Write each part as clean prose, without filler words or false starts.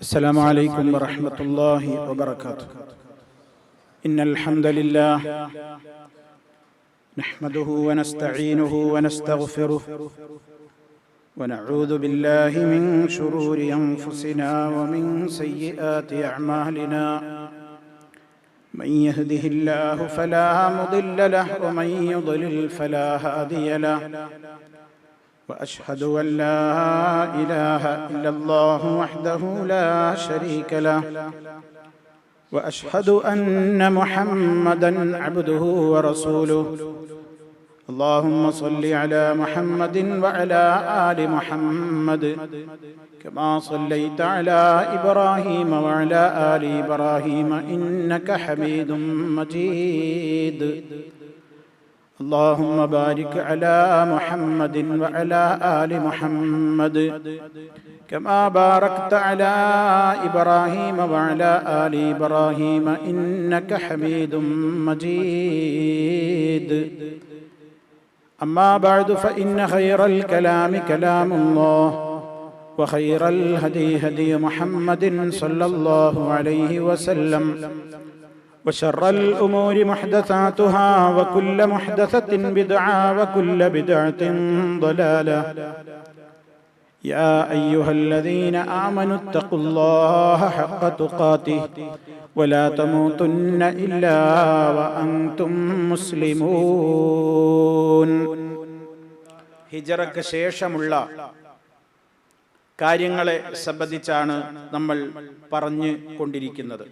السلام عليكم ورحمة الله وبركاته. إن الحمد لله نحمده ونستعينه ونستغفره ونعوذ بالله من شرور أنفسنا ومن سيئات أعمالنا. من يهده الله فلا مضل له ومن يضلل فلا هادي له. وأشهد أن لا إله إلا الله وحده لا شريك له. وأشهد أن محمدًا عبده ورسوله. اللهم صل على محمد وعلى آل محمد كما صليت على إبراهيم وعلى آل إبراهيم إنك حميد مجيد. اللهم بارك على محمد وعلى آل محمد كما باركت على إبراهيم وعلى آل إبراهيم إنك حميد مجيد. أما بعد فإن خير الكلام كلام الله وخير الهدي هدي محمد صلى الله عليه وسلم وشر الأمور محدثاتها وكل محدثة بدعة وكل بدعة ضلالة. يا أيها الذين آمنوا اتقوا الله حق تقاته ولا تموتن إلا وأنتم مسلمون. ഹിജറക്ക് ശേഷമുള്ള കാര്യങ്ങളെ സംബന്ധിച്ചാണ് നമ്മൾ പറഞ്ഞു കൊണ്ടിരിക്കുന്നത്.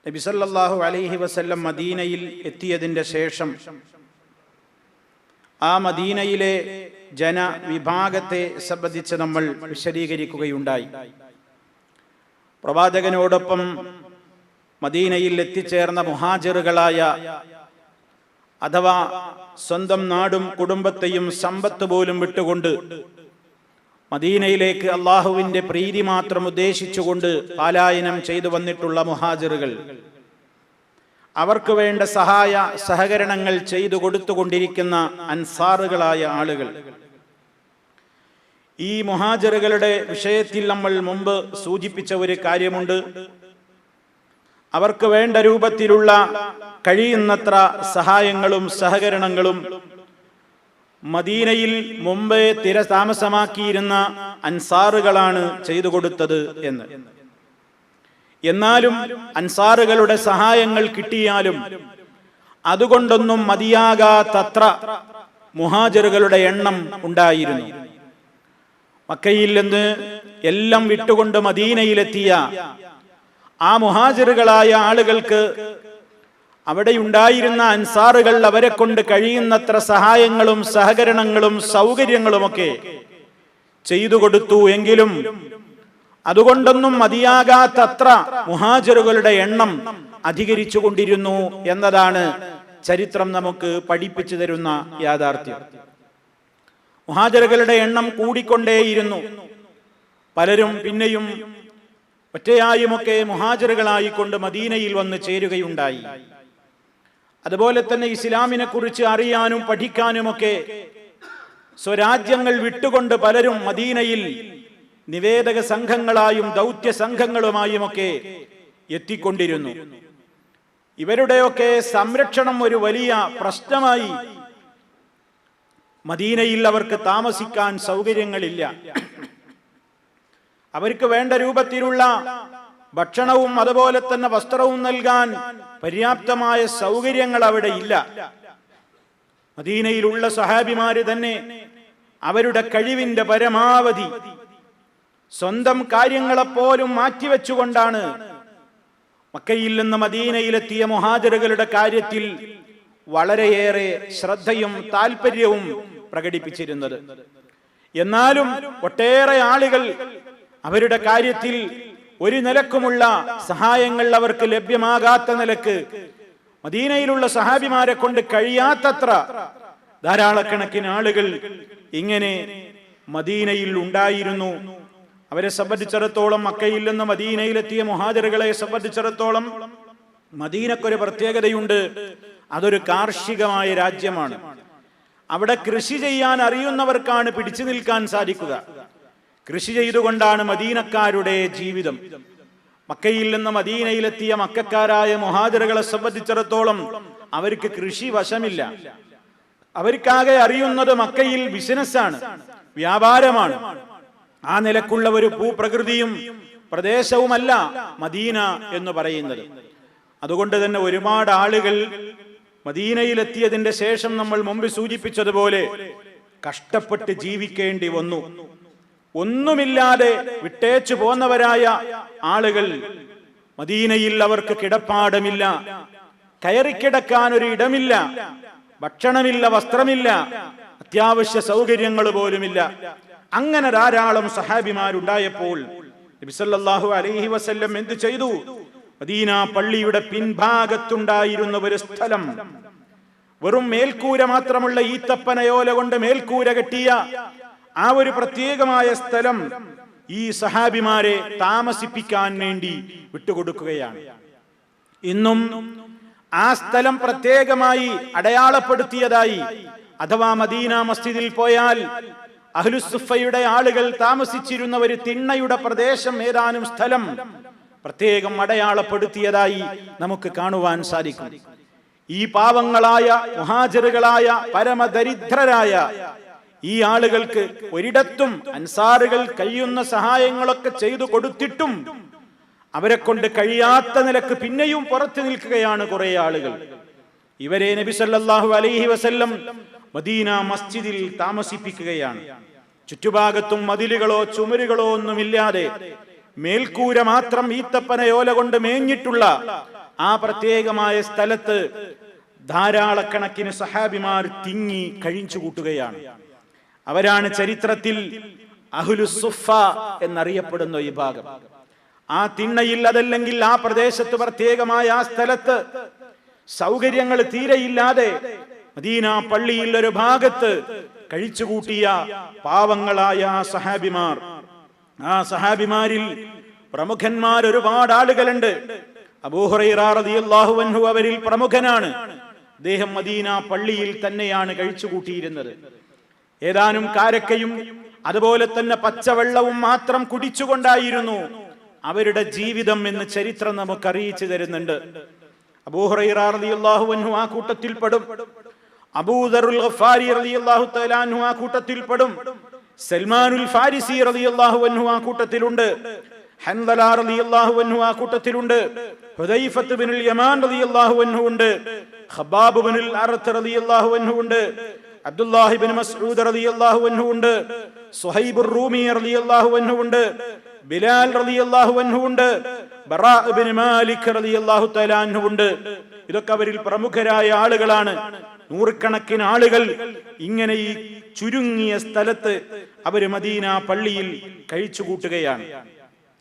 നബി സല്ലല്ലാഹു അലൈഹി വസല്ലം മദീനയിൽ എത്തിയതിൻ്റെ ശേഷം ആ മദീനയിലെ ജനവിഭാഗത്തെ സംബന്ധിച്ച് നമ്മൾ വിശദീകരിക്കുകയുണ്ടായി. പ്രവാചകനോടൊപ്പം മദീനയിൽ എത്തിച്ചേർന്ന മുഹാജിറുകളായ അഥവാ സ്വന്തം നാടും കുടുംബത്തെയും സമ്പത്ത് പോലും വിട്ടുകൊണ്ട് മദീനയിലേക്ക് അള്ളാഹുവിൻ്റെ പ്രീതി മാത്രം ഉദ്ദേശിച്ചുകൊണ്ട് പലായനം ചെയ്തു വന്നിട്ടുള്ള മുഹാജിറുകൾ, അവർക്ക് വേണ്ട സഹായ സഹകരണങ്ങൾ ചെയ്തു കൊടുത്തുകൊണ്ടിരിക്കുന്ന അൻസാറുകളായ ആളുകൾ. ഈ മുഹാജിറുകളുടെ വിഷയത്തിൽ നമ്മൾ മുമ്പ് സൂചിപ്പിച്ച ഒരു കാര്യമുണ്ട്. അവർക്ക് വേണ്ട രൂപത്തിലുള്ള കഴിയുന്നത്ര സഹായങ്ങളും സഹകരണങ്ങളും മദീനയിൽ മുമ്പേ താമസമാക്കിയിരുന്ന അൻസാറുകളാണ് ചെയ്തു കൊടുത്തത് എന്ന്. എന്നാലും അൻസാറുകളുടെ സഹായങ്ങൾ കിട്ടിയാലും അതുകൊണ്ടൊന്നും മതിയാകാത്തത്ര മുഹാജിറുകളുടെ എണ്ണം ഉണ്ടായിരുന്നു. മക്കയിൽ നിന്ന് എല്ലാം വിട്ടുകൊണ്ട് മദീനയിലെത്തിയ ആ മുഹാജിറുകളായ ആളുകൾക്ക് അവിടെയുണ്ടായിരുന്ന അൻസാറുകൾ അവരെ കൊണ്ട് കഴിയുന്നത്ര സഹായങ്ങളും സഹകരണങ്ങളും സൗകര്യങ്ങളുമൊക്കെ ചെയ്തു കൊടുത്തു. എങ്കിലും അതുകൊണ്ടൊന്നും മതിയാകാത്തത്ര മുഹാജിറുകളുടെ എണ്ണം അധികരിച്ചു കൊണ്ടിരുന്നു എന്നതാണ് ചരിത്രം നമുക്ക് പഠിപ്പിച്ചു തരുന്ന യാഥാർത്ഥ്യം. മുഹാജിറുകളുടെ എണ്ണം കൂടിക്കൊണ്ടേയിരുന്നു. പലരും പിന്നെയും ഒറ്റയായുമൊക്കെ മുഹാജിറുകളായിക്കൊണ്ട് മദീനയിൽ വന്ന് ചേരുകയുണ്ടായി. അതുപോലെ തന്നെ ഇസ്ലാമിനെ കുറിച്ച് അറിയാനും പഠിക്കാനുമൊക്കെ സ്വരാജ്യങ്ങൾ വിട്ടുകൊണ്ട് പലരും മദീനയിൽ നിവേദക സംഘങ്ങളായും ദൗത്യ സംഘങ്ങളുമായുമൊക്കെ എത്തിക്കൊണ്ടിരുന്നു. ഇവരുടെയൊക്കെ സംരക്ഷണം ഒരു വലിയ പ്രശ്നമായി. മദീനയിൽ അവർക്ക് താമസിക്കാൻ സൗകര്യങ്ങളില്ല. അവർക്ക് വേണ്ട രൂപത്തിലുള്ള ഭക്ഷണവും അതുപോലെ തന്നെ വസ്ത്രവും നൽകാൻ പര്യാപ്തമായ സൗകര്യങ്ങൾ അവിടെ ഇല്ല. മദീനയിലുള്ള സഹാബിമാര് തന്നെ അവരുടെ കഴിവിന്റെ പരമാവധി സ്വന്തം കാര്യങ്ങളെപ്പോലും മാറ്റിവെച്ചുകൊണ്ടാണ് മക്കയിൽ നിന്ന് മദീനയിലെത്തിയ മുഹാജിറുകളുടെ കാര്യത്തിൽ വളരെയേറെ ശ്രദ്ധയും താല്പര്യവും പ്രകടിപ്പിച്ചിരുന്നത്. എന്നാലും ഒട്ടേറെ ആളുകൾ അവരുടെ കാര്യത്തിൽ ഒരു നിലക്കുമുള്ള സഹായങ്ങൾ അവർക്ക് ലഭ്യമാകാത്ത നിലക്ക് മദീനയിലുള്ള സഹാബിമാരെ കൊണ്ട് കഴിയാത്തത്ര ധാരാളക്കണക്കിന് ആളുകൾ ഇങ്ങനെ മദീനയിൽ ഉണ്ടായിരുന്നു. അവരെ സംബന്ധിച്ചിടത്തോളം, മക്കയിൽ നിന്ന് മദീനയിലെത്തിയ മുഹാജിറുകളെ സംബന്ധിച്ചിടത്തോളം മദീനക്കൊരു പ്രത്യേകതയുണ്ട്. അതൊരു കാർഷികമായ രാജ്യമാണ്. അവിടെ കൃഷി ചെയ്യാൻ അറിയുന്നവർക്കാണ് പിടിച്ചു നിൽക്കാൻ സാധിക്കുക. കൃഷി ചെയ്തുകൊണ്ടാണ് മദീനക്കാരുടെ ജീവിതം. മക്കയിൽ നിന്ന് മദീനയിലെത്തിയ മക്കക്കാരായ മുഹാജിറുകളെ സംബന്ധിച്ചിടത്തോളം അവർക്ക് കൃഷി വശമില്ല. അവർക്കാകെ അറിയുന്നത് മക്കയിൽ ബിസിനസ്സാണ്, വ്യാപാരമാണ്. ആ നിലക്കുള്ള ഒരു ഭൂപ്രകൃതിയും പ്രദേശവുമല്ല മദീന എന്ന് പറയുന്നത്. അതുകൊണ്ട് തന്നെ ഒരുപാട് ആളുകൾ മദീനയിലെത്തിയതിന്റെ ശേഷം നമ്മൾ മുമ്പ് സൂചിപ്പിച്ചതുപോലെ കഷ്ടപ്പെട്ട് ജീവിക്കേണ്ടി വന്നു. ഒന്നുമില്ലാതെ വിട്ടേച്ചു പോന്നവരായ ആളുകൾ മദീനയിൽ അവർക്ക് കിടപ്പാടമില്ല, കയറിക്കിടക്കാൻ ഒരു ഇടമില്ല, ഭക്ഷണമില്ല, വസ്ത്രമില്ല, അത്യാവശ്യ സൗകര്യങ്ങൾ പോലുമില്ല. അങ്ങനെ ധാരാളം സഹാബിമാരുണ്ടായപ്പോൾ നബി സല്ലല്ലാഹു അലൈഹി വസല്ലം എന്ത് ചെയ്തു? മദീന പള്ളിയുടെ പിൻഭാഗത്തുണ്ടായിരുന്ന ഒരു സ്ഥലം, വെറും മേൽക്കൂര മാത്രമുള്ള ഈത്തപ്പനയോല കൊണ്ട് മേൽക്കൂര കെട്ടിയ ആ ഒരു പ്രത്യേകമായ സ്ഥലം ഈ സഹാബിമാരെ താമസിപ്പിക്കാൻ വേണ്ടി വിട്ടുകൊടുക്കുകയാണ്. ഇന്നും ആ സ്ഥലം പ്രത്യേകമായി അടയാളപ്പെടുത്തിയതായി, അഥവാ മദീന മസ്ജിദിൽ പോയാൽ അഹ്ലുസ്സുഫയുടെ ആളുകൾ താമസിച്ചിരുന്ന ഒരു തിണ്ണയുടെ പ്രദേശം, ഏതാനും സ്ഥലം പ്രത്യേകം അടയാളപ്പെടുത്തിയതായി നമുക്ക് കാണുവാൻ സാധിക്കും. ഈ പാവങ്ങളായ മുഹാജിറുകളായ പരമദരിദ്രരായ ഈ ആളുകൾക്ക് ഒരിടത്തും അൻസാറുകൾ കഴിയുന്ന സഹായങ്ങളൊക്കെ ചെയ്തു കൊടുത്തിട്ടും അവരെ കൊണ്ട് കഴിയാത്ത നിലക്ക് പിന്നെയും പുറത്തു നിൽക്കുകയാണ് കുറെ ആളുകൾ. ഇവരെ നബി സല്ലല്ലാഹു അലൈഹി വസല്ലം മദീന മസ്ജിദിൽ താമസിപ്പിക്കുകയാണ്. ചുറ്റുഭാഗത്തും മതിലുകളോ ചുമരുകളോ ഒന്നുമില്ലാതെ മേൽക്കൂര മാത്രം ഈത്തപ്പനയോല കൊണ്ട് മേഞ്ഞിട്ടുള്ള ആ പ്രത്യേകമായ സ്ഥലത്ത് ധാരാളക്കണക്കിന് സഹാബിമാർ തിങ്ങി കഴിച്ചു കൂട്ടുകയാണ്. അവരാണ് ചരിത്രത്തിൽ അഹ്ലുസ്സുഫ എന്നറിയപ്പെടുന്ന ഈ ഭാഗം. ആ തിണ്ണയിൽ, അതല്ലെങ്കിൽ ആ പ്രദേശത്ത്, പ്രത്യേകമായ ആ സ്ഥലത്ത് സൗകര്യങ്ങൾ തീരെയില്ലാതെ മദീന പള്ളിയിൽ ഒരു ഭാഗത്ത് കഴിച്ചുകൂട്ടിയ പാവങ്ങളായ സഹാബിമാർ. ആ സഹാബിമാരിൽ പ്രമുഖന്മാർ ഒരുപാട് ആളുകളുണ്ട്. അബൂ ഹുറൈറ റളിയല്ലാഹു അൻഹു അവരിൽ പ്രമുഖനാണ്. അദ്ദേഹം മദീന പള്ളിയിൽ തന്നെയാണ് കഴിച്ചുകൂട്ടിയിരുന്നത്. ഏതാനും കാരക്കയും അതുപോലെ തന്നെ പച്ചവെള്ളവും മാത്രം കുടിച്ചുകൊണ്ടായിരുന്നു അവരുടെ ജീവിതം എന്ന് ചരിത്രം നമുക്ക് അറിയിച്ചു തരുന്നുണ്ട്. അബൂ ഹുറൈറ റളിയല്ലാഹു അൻഹു ആ കൂട്ടത്തിൽപ്പെടും. അബൂ ദറുൽ ഗഫാരി റളിയല്ലാഹു തആല അൻഹു ആ കൂട്ടത്തിൽപ്പെടും. സൽമാനുൽ ഫാരിസി റളിയല്ലാഹു അൻഹു ആ കൂട്ടത്തിലുണ്ട്. ഹൻദല റളിയല്ലാഹു അൻഹു ആ കൂട്ടത്തിലുണ്ട്. ഹുദൈഫത്ത് ബിനുൽ യമാൻ റളിയല്ലാഹു അൻഹു ഉണ്ട്. ഖബ്ബാബ് ബിനുൽ അർത്ത് റളിയല്ലാഹു അൻഹു ഉണ്ട്. അബ്ദുല്ലാഹി ഇബ്നു മസ്ഊദ് റളിയല്ലാഹു അൻഹു ഉണ്ട്. സുഹൈബ് റൂമി റളിയല്ലാഹു അൻഹു ഉണ്ട്. ബിലാൽ റളിയല്ലാഹു അൻഹു ഉണ്ട്. ബറാ ഇബ്നു മാലിക് റളിയല്ലാഹു തആല അൻഹു ഉണ്ട്. ഇതൊക്കെ അവരിൽ പ്രമുഖരായ ആളുകളാണ്. നൂറുകണക്കിന് ആളുകൾ ഇങ്ങനെ ഈ ചുരുങ്ങിയ സ്ഥലത്ത് അവര് മദീന പള്ളിയിൽ കഴിച്ചുകൂട്ടുകയാണ്.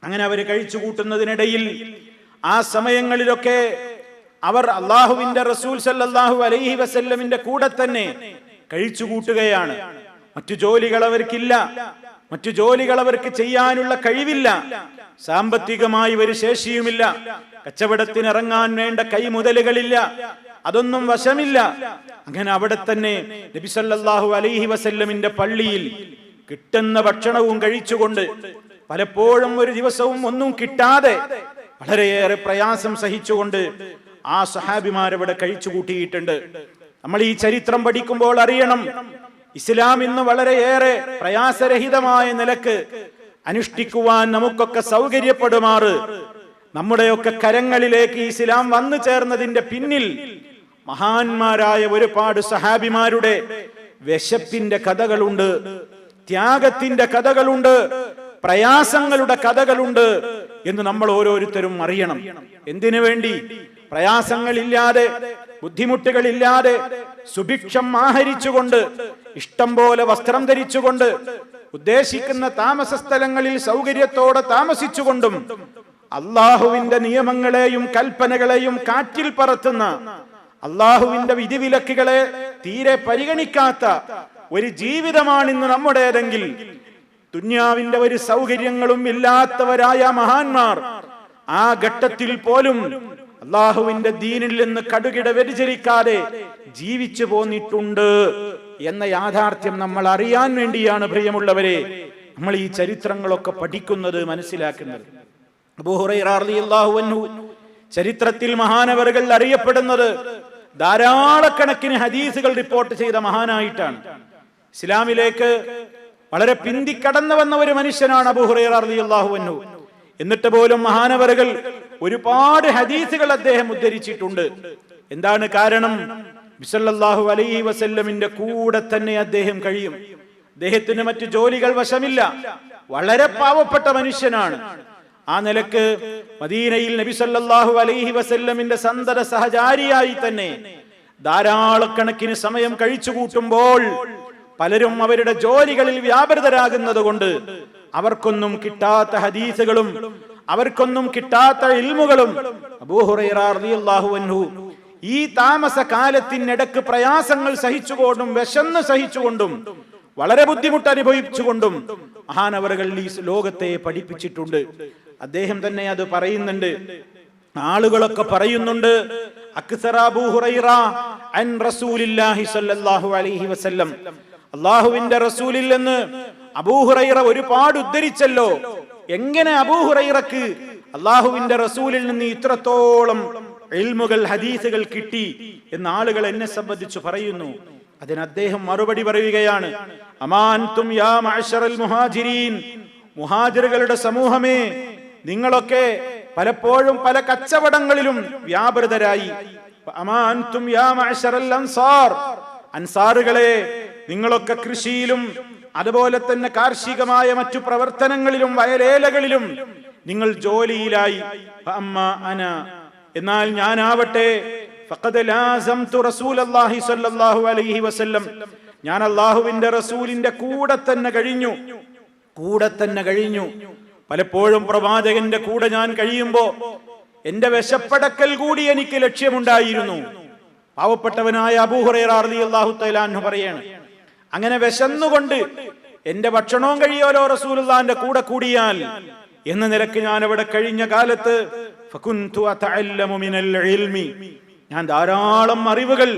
അങ്ങനെ അവര് കഴിച്ചുകൂട്ടുന്നതിനിടയിൽ ആ സമയങ്ങളിലൊക്കെ അവർ അള്ളാഹുവിന്റെ റസൂൽ സല്ലല്ലാഹു അലൈഹി വസല്ലമിന്റെ കൂടെ തന്നെ കഴിച്ചുകൂട്ടുകയാണ്. മറ്റു ജോലികൾ അവർക്കില്ല, മറ്റു ജോലികൾ അവർക്ക് ചെയ്യാനുള്ള കഴിവില്ല, സാമ്പത്തികമായി ഒരു ശേഷിയുമില്ല, കച്ചവടത്തിനിറങ്ങാൻ വേണ്ട കൈമുതലുകളില്ല, അതൊന്നും വശമില്ല. അങ്ങനെ അവിടെ തന്നെ നബി സല്ലല്ലാഹു അലൈഹി വസല്ലമിന്റെ പള്ളിയിൽ കിട്ടുന്ന ഭക്ഷണവും കഴിച്ചുകൊണ്ട്, പലപ്പോഴും ഒരു ദിവസവും ഒന്നും കിട്ടാതെ വളരെയേറെ പ്രയാസം സഹിച്ചുകൊണ്ട് ആ സഹാബിമാരവിടെ കഴിച്ചുകൂട്ടിയിട്ടുണ്ട്. നമ്മൾ ഈ ചരിത്രം പഠിക്കുമ്പോൾ അറിയണം, ഇസ്ലാം ഇന്ന് വളരെയേറെ പ്രയാസരഹിതമായ നിലക്ക് അനുഷ്ഠിക്കുവാൻ നമുക്കൊക്കെ സൗകര്യപ്പെടുമാറ് നമ്മുടെയൊക്കെ കരങ്ങളിലേക്ക് ഇസ്ലാം വന്നു ചേർന്നതിന്റെ പിന്നിൽ മഹാന്മാരായ ഒരുപാട് സഹാബിമാരുടെ വിശപ്പിന്റെ കഥകളുണ്ട്, ത്യാഗത്തിന്റെ കഥകളുണ്ട്, പ്രയാസങ്ങളുടെ കഥകളുണ്ട് എന്ന് നമ്മൾ ഓരോരുത്തരും അറിയണം. എന്തിനു വേണ്ടി? പ്രയാസങ്ങളില്ലാതെ, ബുദ്ധിമുട്ടുകളില്ലാതെ, സുഭിക്ഷം ആഹരിച്ചുകൊണ്ട്, ഇഷ്ടം പോലെ വസ്ത്രം ധരിച്ചുകൊണ്ട്, ഉദ്ദേശിക്കുന്ന താമസ സ്ഥലങ്ങളിൽ സൗകര്യത്തോടെ താമസിച്ചുകൊണ്ടും അള്ളാഹുവിന്റെ നിയമങ്ങളെയും കൽപ്പനകളെയും കാറ്റിൽ പറത്തുന്ന, അള്ളാഹുവിന്റെ വിധിവിലക്കുകളെ തീരെ പരിഗണിക്കാത്ത ഒരു ജീവിതമാണിന്ന് നമ്മുടേതെങ്കിൽ, ദുന്യാവിന്റെ ഒരു സൗകര്യങ്ങളും ഇല്ലാത്തവരായ മഹാന്മാർ ആ ഘട്ടത്തിൽ പോലും അള്ളാഹുവിന്റെ ദീനിൽ നിന്ന് കടുകിട വ്യതിചലിക്കാതെ ജീവിച്ചു പോന്നിട്ടുണ്ട് എന്ന യാഥാർത്ഥ്യം നമ്മൾ അറിയാൻ വേണ്ടിയാണ് പ്രിയമുള്ളവരെ നമ്മൾ ഈ ചരിത്രങ്ങളൊക്കെ പഠിക്കുന്നത്, മനസ്സിലാക്കുന്നത്. അബൂ ഹുറൈറ റളിയല്ലാഹു അൻഹു ചരിത്രത്തിൽ മഹാനവറുകൾ അറിയപ്പെടുന്നത് ധാരാളക്കണക്കിന് ഹദീസുകൾ റിപ്പോർട്ട് ചെയ്ത മഹാനായിട്ടാണ്. ഇസ്ലാമിലേക്ക് വളരെ പിന്തിക്കടന്നു വന്ന ഒരു മനുഷ്യനാണ് അബൂ ഹുറൈറ റളിയല്ലാഹു അൻഹു. എന്നിട്ട് പോലും മഹാനവറുകൾ ഒരുപാട് ഹദീസുകൾ അദ്ദേഹം ഉദ്ധരിച്ചിട്ടുണ്ട്. എന്താണ് കാരണം? സല്ലല്ലാഹു അലൈഹി വസല്ലമിന്റെ കൂടെ തന്നെ അദ്ദേഹം കഴിയും. അദ്ദേഹത്തിന് മറ്റു ജോലികൾ വശമില്ല. വളരെ പാവപ്പെട്ട മനുഷ്യനാണ്. ആ നിലക്ക് മദീനയിൽ നബി സല്ലല്ലാഹു അലൈഹി വസല്ലമിന്റെ സന്തത സഹചാരിയായി തന്നെ ധാരാളക്കണക്കിന് സമയം കഴിച്ചു കൂട്ടുമ്പോൾ പലരും അവരുടെ ജോലികളിൽ വ്യാപൃതരാകുന്നത് കൊണ്ട് അവർക്കൊന്നും കിട്ടാത്ത ഹദീസുകളും അവർക്കൊന്നും കിട്ടാത്ത ഇൽമുകളും അബൂ ഹുറൈറ റളിയല്ലാഹു അൻഹു ഈ താമസ കാലത്തിനിടക്ക് പ്രയാസങ്ങൾ സഹിച്ചുകൊണ്ടും വിശന്ന് സഹിച്ചുകൊണ്ടും വളരെ ബുദ്ധിമുട്ട് അനുഭവിച്ചുകൊണ്ടും മഹാനവറുകൾ ഈ ലോകത്തെ പഠിപ്പിച്ചിട്ടുണ്ട്. അദ്ദേഹം തന്നെ അത് പറയുന്നുണ്ട്. ആളുകളൊക്കെ പറയുന്നുണ്ട്, അക്സറ അബൂ ഹുറൈറ അൻ റസൂലില്ലാഹി സ്വല്ലല്ലാഹു അലൈഹി വസല്ലം, അല്ലാഹുവിന്റെ റസൂലിൽ നിന്ന് അബൂ ഹുറൈറ ഒരുപാട് ഉദ്ധരിച്ചല്ലോ. എങ്ങനെ അബൂ ഹുറൈറക്ക് അല്ലാഹുവിന്റെ റസൂലിൽ നിന്ന് ഇത്രത്തോളം ഇൽമുകൾ ഹദീസുകൾ കിട്ടി എന്ന് ആളുകൾ എന്നെ സംബന്ധിച്ച് പറയുന്നു. അതിന് അദ്ദേഹം മറുപടി പറയുകയാണ്, അമാൻതും യാ മഅ്ശറൽ മുഹാജിരീൻ, മുഹാജിറുകളുടെ സമൂഹമേ, നിങ്ങളൊക്കെ പലപ്പോഴും പല കച്ചവടങ്ങളിലും വ്യാപൃതരായി. അമാൻതും യാ മഅ്ശറൽ അൻസാർ, അൻസാറുകളെ, നിങ്ങളൊക്കെ കൃഷിയിലും അതുപോലെ തന്നെ കാർഷികമായ മറ്റു പ്രവർത്തനങ്ങളിലും വയലേലകളിലും നിങ്ങൾ ജോലിയിലായി. അമ്മാ അന, എന്നാൽ ഞാനാവട്ടെ, ഫഖദ് ലാസംതു റസൂലല്ലാഹി സ്വല്ലല്ലാഹു അലൈഹി വസല്ലം, ഞാൻ അല്ലാഹുവിന്റെ റസൂലിന്റെ കൂടെ തന്നെ കഴിഞ്ഞു. പലപ്പോഴും പ്രവാചകന്റെ കൂടെ ഞാൻ കഴിയുമ്പോ എന്റെ വിശപ്പടക്കൽ കൂടി എനിക്ക് ലക്ഷ്യമുണ്ടായിരുന്നു. പാവപ്പെട്ടവനായ അബൂ ഹുറൈറ റളിയല്ലാഹു തആല അൻഹു പറയാണ്, അങ്ങനെ വിശന്നുകൊണ്ട് എന്റെ ഭക്ഷണവും കഴിയോലോ റസൂലുള്ളാഹിന്റെ കൂടെ കൂടിയാൽ എന്ന നിലക്ക് ഞാൻ അവിടെ കഴിഞ്ഞ കാലത്ത് ഫകുൻതു അതഅല്ലമു മിനൽ ഇൽമി, ഞാൻ ധാരാളം അറിവുകൾ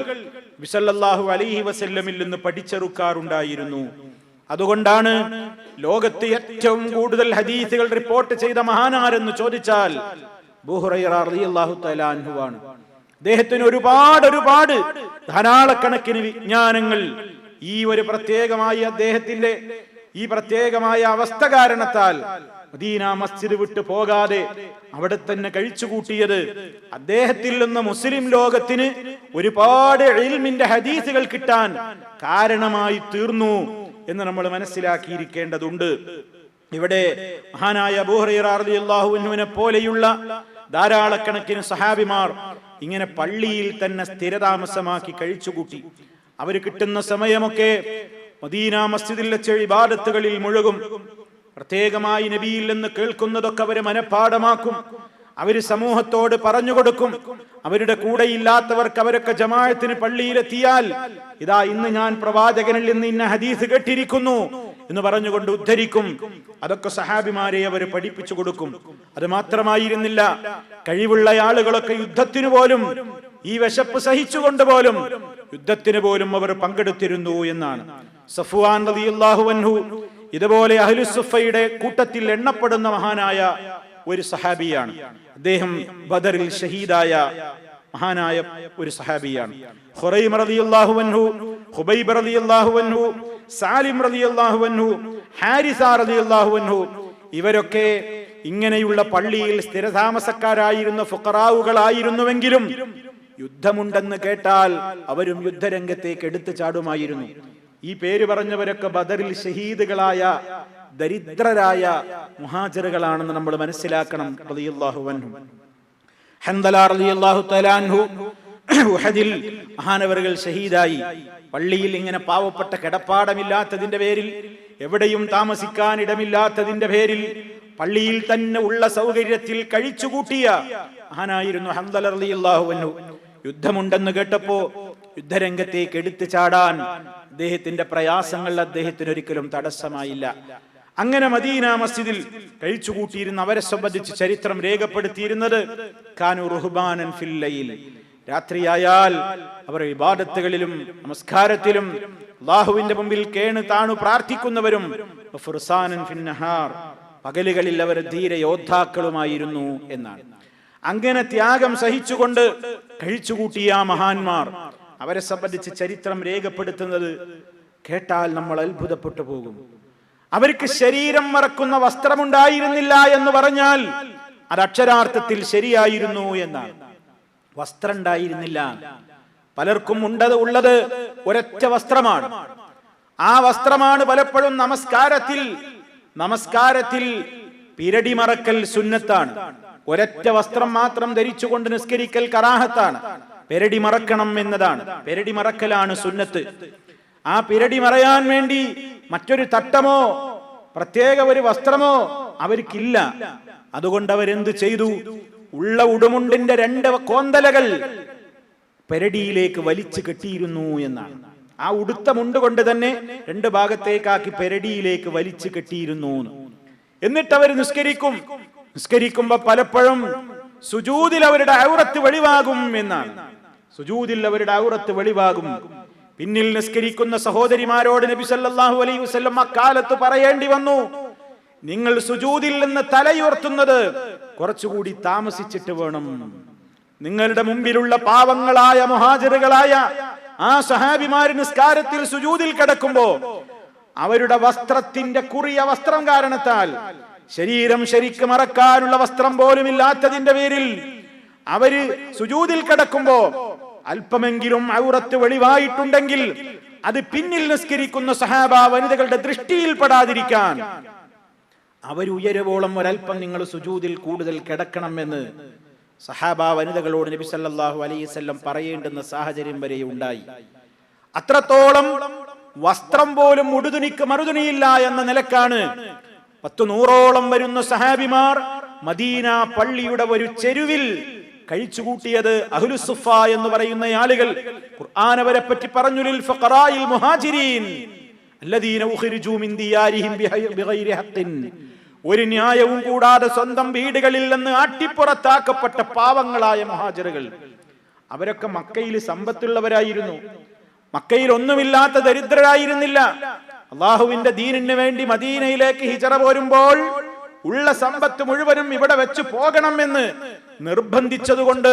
സല്ലല്ലാഹു അലൈഹി വസല്ലമിൽ നിന്ന് പഠിച്ചെടുക്കാറുണ്ടായിരുന്നു. അതുകൊണ്ടാണ് ലോകത്ത് ഏറ്റവും കൂടുതൽ ഹദീസുകൾ റിപ്പോർട്ട് ചെയ്ത മഹാനാരെന്ന് ചോദിച്ചാൽ അബൂ ഹുറൈറ റളിയല്ലാഹു തആല അൻഹു ആണ്. അദ്ദേഹത്തിന് ഒരുപാട് ധാരാളക്കണക്കിന് വിജ്ഞാനങ്ങൾ ഈ ഒരു പ്രത്യേകമായ അദ്ദേഹത്തിന്റെ ഈ പ്രത്യേകമായ അവസ്ഥ കാരണത്താൽ മദീന മസ്ജിദ് വിട്ടു പോകാതെ അവിടെ തന്നെ കഴിച്ചുകൂട്ടിയത് അദ്ദേഹത്തിൽ നിന്ന് മുസ്ലിം ലോകത്തിന് ഒരുപാട് ഇൽമിന്റെ ഹദീസുകൾ കിട്ടാൻ കാരണമായി തീർന്നു എന്ന് നമ്മൾ മനസ്സിലാക്കിയിരിക്കേണ്ടതുണ്ട്. ഇവിടെ മഹാനായ അബൂ ഹുറൈറ റളിയല്ലാഹു അൻഹുവിനെ പോലെയുള്ള ധാരാളക്കണക്കിന് സഹാബിമാർ ഇങ്ങനെ പള്ളിയിൽ തന്നെ സ്ഥിരതാമസമാക്കി കഴിച്ചുകൂട്ടി. അവർ കിട്ടുന്ന സമയമൊക്കെ മദീന മസ്ജിദിൽ വെച്ച് ഇബാദത്തുകളിൽ മുഴുകും. പ്രത്യേകമായി നബിയിൽ നിന്ന് കേൾക്കുന്നതൊക്കെ അവര് മനഃപ്പാഠമാക്കും. അവര് സമൂഹത്തോട് പറഞ്ഞുകൊടുക്കും. അവരുടെ കൂടെ ഇല്ലാത്തവർക്ക് അവരൊക്കെ ജമാഅത്തിന് പള്ളിയിലെത്തിയാൽ, ഇതാ ഇന്ന് ഞാൻ പ്രവാചകനിൽ നിന്ന് ഇന്ന ഹദീസ് കേട്ടിരിക്കുന്നു എന്ന് പറഞ്ഞുകൊണ്ട് ഉദ്ധരിക്കും. അതൊക്കെ സഹാബിമാരെ അവർ പഠിപ്പിച്ചു കൊടുക്കും. അത് മാത്രമായിരുന്നില്ല, കഴിവുള്ള ആളുകളൊക്കെ യുദ്ധത്തിനു പോലും, ഈ വിശപ്പ് സഹിച്ചുകൊണ്ട് പോലും യുദ്ധത്തിന് പോലും അവർ പങ്കെടുത്തിരുന്നു എന്നാണ്. സഫ്വാൻ റളിയല്ലാഹു അൻഹു ഇതുപോലെ അഹ്ലുസ്സുഫയുടെ കൂട്ടത്തിൽ എണ്ണപ്പെടുന്ന മഹാനായ ഒരു സഹാബിയാണ്. അദ്ദേഹം ബദറിൽ ഷഹീദായ മഹാനായ ഒരു സഹാബിയാണ്. ഖുറൈം റളിയല്ലാഹു അൻഹു, ഖുബൈബ് റളിയല്ലാഹു അൻഹു, സാലിം റളിയല്ലാഹു അൻഹു, ഹാരിസ റളിയല്ലാഹു അൻഹു, ഇവരൊക്കെ ഇങ്ങനെയുള്ള പള്ളിയിൽ സ്ഥിരതാമസക്കാരായിരുന്ന ഫുഖറാവുകളായിരുന്നുവെങ്കിലും യുദ്ധമുണ്ടെന്ന് കേട്ടാൽ അവരും യുദ്ധരംഗത്തേക്ക് എടുത്തു ചാടുമായിരുന്നു. ഈ പേര് പറഞ്ഞവരൊക്കെ ബദറിൽ ഷഹീദുകളായ ദരിദ്രരായ മുഹാജിറുകളാണെന്ന് നമ്മൾ മനസ്സിലാക്കണം. റളിയല്ലാഹു അൻഹു. ഹൻദല റളിയല്ലാഹു തആല അൻഹു ഉഹദിൽ മഹാനവറുകൾ ഷഹീദായി. പള്ളിയിൽ ഇങ്ങനെ പാവപ്പെട്ട കിടപ്പാടമില്ലാത്തതിന്റെ പേരിൽ, എവിടെയും താമസിക്കാൻ ഇടമില്ലാത്തതിന്റെ പേരിൽ പള്ളിയിൽ തന്നെ ഉള്ള സൗകര്യത്തിൽ കഴിച്ചുകൂട്ടിയ മഹാനായിരുന്നു ഹൻദല റളിയല്ലാഹു അൻഹു. യുദ്ധമുണ്ടെന്ന് കേട്ടപ്പോ യുദ്ധരംഗത്തേക്ക് എടുത്തു ചാടാൻ അദ്ദേഹത്തിന്റെ പ്രയാസങ്ങൾ അദ്ദേഹത്തിന് ഒരിക്കലും തടസ്സമായില്ല. അങ്ങനെ മദീന മസ്ജിദിൽ കഴിച്ചുകൂട്ടിയിരുന്ന അവരെ സംബന്ധിച്ച് ചരിത്രം രേഖപ്പെടുത്തിയിരുന്നത് കാനു റുഹ്ബാനൻ ഫിൽ ലൈൽ, രാത്രിയായാൽ അവർ ഇബാദത്തുകളിലും നമസ്കാരത്തിലും അല്ലാഹുവിന്റെ മുമ്പിൽ കേണ് താണു പ്രാർത്ഥിക്കുന്നവരും ഫുർസാനൻ ഫിന്നഹാർ, പകലുകളിൽ അവർ ധീര യോദ്ധാക്കളുമായിരുന്നു എന്നാണ്. അങ്ങനെ ത്യാഗം സഹിച്ചുകൊണ്ട് കഴിച്ചുകൂട്ടിയ മഹാന്മാർ, അവരെ സംബന്ധിച്ച് ചരിത്രം രേഖപ്പെടുത്തുന്നത് കേട്ടാൽ നമ്മൾ അത്ഭുതപ്പെട്ടു പോകും. അവർക്ക് ശരീരം മറക്കുന്ന വസ്ത്രമുണ്ടായിരുന്നില്ല എന്ന് പറഞ്ഞാൽ അത് അക്ഷരാർത്ഥത്തിൽ ശരിയായിരുന്നു എന്നാണ്. വസ്ത്രം ഉണ്ടായിരുന്നില്ല. പലർക്കും ഉള്ളത് ഒരൊറ്റ വസ്ത്രമാണ്. ആ വസ്ത്രമാണ് പലപ്പോഴും നമസ്കാരത്തിൽ പിരടി മറക്കൽ സുന്നത്താണ്. ഒരൊറ്റ വസ്ത്രം മാത്രം ധരിച്ചുകൊണ്ട് നിസ്കരിക്കൽ കറാഹത്താണ്. പിരടി മറക്കണം എന്നതാണ്. പിരടി മറക്കലാണ് സുന്നത്ത്. ആ പിരടി മറയാൻ വേണ്ടി മറ്റൊരു തട്ടമോ പ്രത്യേക ഒരു വസ്ത്രമോ അവർക്കില്ല. അതുകൊണ്ട് അവരെന്ത് ചെയ്തു? ഉള്ള ഉടുമുണ്ടിന്റെ 2 കോന്തലകൾ പെരടിയിലേക്ക് വലിച്ചു കെട്ടിയിരുന്നു എന്നാണ്. ആ ഉടുത്ത മുണ്ട് കൊണ്ട് തന്നെ 2 ഭാഗത്തേക്കാക്കി പെരടിയിലേക്ക് വലിച്ചു കെട്ടിയിരുന്നു. എന്നിട്ട് അവർ നിസ്കരിക്കുമ്പോ പലപ്പോഴും സുജൂദിൽ അവരുടെ ഔറത്ത് വെളിവാകും എന്നാണ്. സുജൂദിൽ അവരുടെ ഔറത്ത് വെളിവാകും. പിന്നിൽ നിസ്കരിക്കുന്ന സഹോദരിമാരോട് നബി സല്ലല്ലാഹു അലൈഹി വസല്ലം അക്കാലത്ത് പറയേണ്ടി വന്നു, നിങ്ങൾ സുജൂദിൽ നിന്ന് തലയുയർത്തുന്നത് കുറച്ചുകൂടി താമസിച്ചിട്ട് വേണം. നിങ്ങളുടെ മുമ്പിലുള്ള പാവങ്ങളായ മുഹാജിറുകളായ ആ സഹാബിമാര് നിസ്കാരത്തിൽ സുജൂദിൽ കിടക്കുമ്പോ അവരുടെ വസ്ത്രത്തിന്റെ കുറിയ വസ്ത്രം കാരണത്താൽ ശരീരം ശരിക്ക് മറക്കാനുള്ള വസ്ത്രം പോലും ഇല്ലാത്തതിന്റെ പേരിൽ അവര് സുജൂദിൽ കിടക്കുമ്പോ അല്പമെങ്കിലും ഔറത്ത് വെളിവായിട്ടുണ്ടെങ്കിൽ അത് പിന്നിൽ നിസ്കരിക്കുന്ന സഹാബ വനിതകളുടെ ദൃഷ്ടിയിൽപ്പെടാതിരിക്കാൻ അവരുയരവോളം ഒരൽപ്പം നിങ്ങൾ സുജൂദിൽ കൂടുതൽ കിടക്കണമെന്ന് സഹാബ വനിതകളോട് നബി സല്ലല്ലാഹു അലൈഹി വസല്ലം പറയേണ്ടുന്ന സാഹചര്യം വരെ ഉണ്ടായി. അത്രത്തോളം വസ്ത്രം പോലും ഉടുതുണിക്ക് മറുതുണിയില്ല എന്ന നിലക്കാണ് 100-100ഓളം വരുന്ന സഹാബിമാർ മദീന പള്ളിയുടെ ഒരു ചെരുവിൽ കഴിച്ചുകൂട്ടിയത്. അഹ്ലുസുഫ എന്ന് പറയുന്ന ആളുകൾ ഖുർആൻ അവരെ പറ്റി പറഞ്ഞു, ലിൽ ഫഖറാഇൽ മുഹാജിരീൻ അല്ലദീന ഉഖ്രിജൂ മിൻ ദിയാരിഹിം ബിഗൈരി ഹഖ്ഖിൻ, ഒരു ന്യായവും കൂടാതെ സ്വന്തം വീടുകളിൽ നിന്ന് ആട്ടിപ്പുറത്താക്കപ്പെട്ട പാവങ്ങളായ മുഹാജിറുകൾ. അവരൊക്കെ മക്കയിൽ സമ്പത്തുള്ളവരായിരുന്നു. മക്കയിൽ ഒന്നുമില്ലാത്ത ദരിദ്രരായിരുന്നില്ല. അള്ളാഹുവിന്റെ ദീനിന് വേണ്ടി മദീനയിലേക്ക് ഹിജറ പോരുമ്പോൾ ഉള്ള സമ്പത്ത് മുഴുവനും ഇവിടെ വെച്ച് പോകണമെന്ന് നിർബന്ധിച്ചതുകൊണ്ട്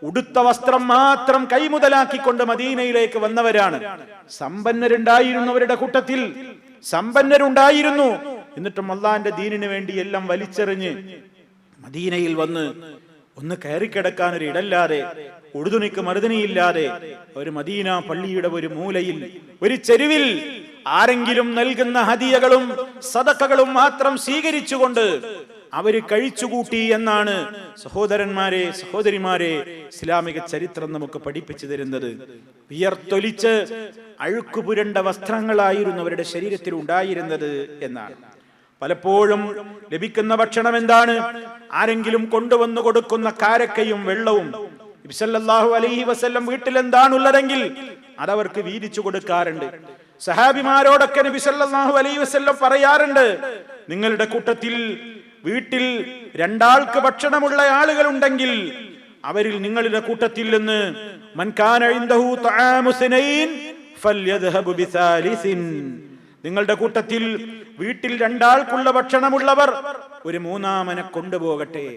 ഉടുത്ത വസ്ത്രം മാത്രം കൈമുതലാക്കിക്കൊണ്ട് മദീനയിലേക്ക് വന്നവരാണ്. സമ്പന്നരുണ്ടായിരുന്നവരുടെ കൂട്ടത്തിൽ സമ്പന്നരുണ്ടായിരുന്നു. എന്നിട്ടും അള്ളാന്റെ ദീനിന് വേണ്ടി എല്ലാം വലിച്ചെറിഞ്ഞ് മദീനയിൽ വന്ന് ഒന്ന് കയറിക്കിടക്കാൻ ഒരു ഇടല്ലാതെ, ഉടുതുണിക്ക് മറുതുണിയില്ലാതെ ഒരു മദീന പള്ളിയുടെ ഒരു മൂലയിൽ ഒരു ചെരുവിൽ ആരെങ്കിലും നൽകുന്ന ഹദിയകളും സദഖകളും മാത്രം സ്വീകരിച്ചുകൊണ്ട് അവര് കഴിച്ചുകൂട്ടി എന്നാണ് സഹോദരന്മാരെ, സഹോദരിമാരെ, ഇസ്ലാമിക ചരിത്രം നമുക്ക് പഠിപ്പിച്ചു തരുന്നത്. വിയർത്തൊലിച്ച് അഴുക്കുപുരണ്ട വസ്ത്രങ്ങളായിരുന്നു അവരുടെ ശരീരത്തിൽ ഉണ്ടായിരുന്നത് എന്നാണ്. പലപ്പോഴും ലഭിക്കുന്ന ഭക്ഷണം എന്താണ്? ആരെങ്കിലും കൊണ്ടുവന്നു കൊടുക്കുന്ന കാരക്കയും വെള്ളവും. നബി സല്ലല്ലാഹു അലൈഹി വസല്ലം വീട്ടിൽ എന്താണുള്ളതെങ്കിൽ അതവർക്ക് വീതിച്ചു കൊടുക്കാറുണ്ട്. സഹാബിമാരോടൊക്കെ നബി സല്ലല്ലാഹു അലൈഹി വസല്ലം പറയാറുണ്ട്, നിങ്ങളുടെ കൂട്ടത്തിൽ വീട്ടിൽ 2 ആൾക്ക് ഭക്ഷണമുള്ള ആളുകൾ ഉണ്ടെങ്കിൽ അവരിൽ നിങ്ങളുടെ കൂട്ടത്തിൽ നിന്ന് മൻ കാന ഇൻദഹു തആമു സനൈൻ ഫൽയദ്ഹബു ബിസാലിസിൻ, നിങ്ങളുടെ കൂട്ടത്തിൽ വീട്ടിൽ 2 ആൾക്കുള്ള ഭക്ഷണമുള്ളവർ ഒരു 3-ാമനെ കൊണ്ടുപോകട്ടെ.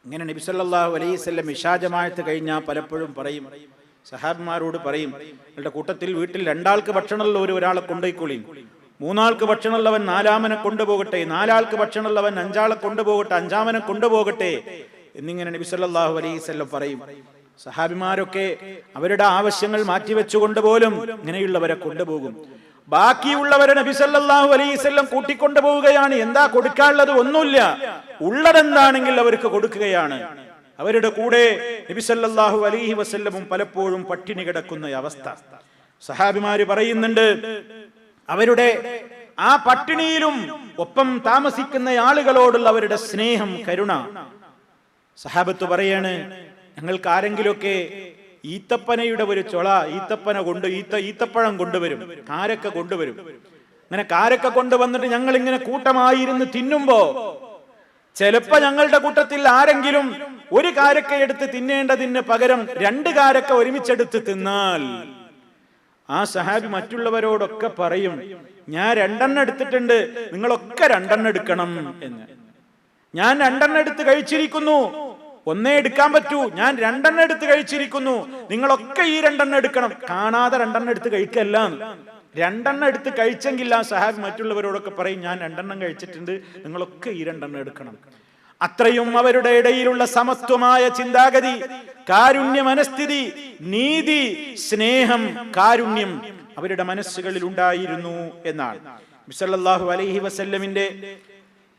ഇങ്ങനെ നബി സല്ലല്ലാഹു അലൈഹി വസല്ലം ഇശാ ജമാഅത്ത് കഴിഞ്ഞാൽ പലപ്പോഴും പറയും, സഹാബിമാരോട് പറയും, നിങ്ങളുടെ കൂട്ടത്തിൽ വീട്ടിൽ 2 ആൾക്ക് ഭക്ഷണമുള്ള ഒരാളെ കൊണ്ടുപോയിക്കൊള്ളി, 3 ആൾക്ക് ഭക്ഷണമുള്ളവൻ 4-ാമനെ കൊണ്ടുപോകട്ടെ, 4 ആൾക്ക് ഭക്ഷണമുള്ളവൻ 5 ആളെ കൊണ്ടുപോകട്ടെ, 5-ാമനെ കൊണ്ടുപോകട്ടെ എന്നിങ്ങനെ നബി സല്ലല്ലാഹു അലൈഹി വസല്ലം പറയും. സഹാബിമാരൊക്കെ അവരുടെ ആവശ്യങ്ങൾ മാറ്റിവെച്ചുകൊണ്ട് പോലും ഇങ്ങനെയുള്ളവരെ കൊണ്ടുപോകും. ബാക്കിയുള്ളവരെ നബി സല്ലല്ലാഹു അലൈഹി വസല്ലം കൂട്ടിക്കൊണ്ടുപോവുകയാണ്. എന്താ കൊടുക്കാനുള്ളത്? ഒന്നുമില്ല. ഉള്ളതെന്താണെങ്കിൽ അവർക്ക് കൊടുക്കുകയാണ്. അവരുടെ കൂടെ നബി സല്ലല്ലാഹു അലൈഹി വസല്ലമും പലപ്പോഴും പട്ടിണി കിടക്കുന്ന അവസ്ഥ സഹാബിമാര് പറയുന്നുണ്ട്. അവരുടെ ആ പട്ടിണിയിലും ഒപ്പം താമസിക്കുന്ന ആളുകളോടുള്ള അവരുടെ സ്നേഹം, കരുണ. സഹാബത്ത് പറയാണ്, ഞങ്ങൾക്ക് ആരെങ്കിലുമൊക്കെ ഈത്തപ്പനയുടെ ഒരു ചൊള, ഈത്തപ്പഴം കൊണ്ടുവരും, കാരക്ക കൊണ്ടുവരും. അങ്ങനെ കാരക്ക കൊണ്ടുവന്നിട്ട് ഞങ്ങൾ ഇങ്ങനെ കൂട്ടമായിരുന്ന് തിന്നുമ്പോ ചിലപ്പോ ഞങ്ങളുടെ കൂട്ടത്തിൽ ആരെങ്കിലും ഒരു കാരക്ക എടുത്ത് തിന്നേണ്ടതിന് പകരം 2 കാരക്ക ഒരുമിച്ചെടുത്ത് തിന്നാൽ ആ സഹാബി മറ്റുള്ളവരോടൊക്കെ പറയും, ഞാൻ 2 എടുത്തിട്ടുണ്ട്, നിങ്ങളൊക്കെ 2 എടുക്കണം എന്ന്. ഞാൻ 2 എടുത്ത് കഴിച്ചിരിക്കുന്നു, 1 എടുക്കാൻ പറ്റൂ, ഞാൻ 2 എടുത്ത് കഴിച്ചിരിക്കുന്നു, നിങ്ങളൊക്കെ ഈ 2 എടുക്കണം. കാണാതെ 2 എടുത്ത് കഴിക്കല്ല, 2 എടുത്ത് കഴിച്ചെങ്കിൽ ആ സഹാബി മറ്റുള്ളവരോടൊക്കെ പറയും, ഞാൻ 2 കഴിച്ചിട്ടുണ്ട്, നിങ്ങളൊക്കെ ഈ 2 എടുക്കണം. അത്രയും അവരുടെ ഇടയിലുള്ള സമത്വമായ ചിന്താഗതി, കാരുണ്യ മനസ്ഥിതി, നീതി, സ്നേഹം, കാരുണ്യം അവരുടെ മനസ്സുകളിൽ ഉണ്ടായിരുന്നു എന്നാണ്. സല്ലല്ലാഹു അലൈഹി വസല്ലമിന്റെ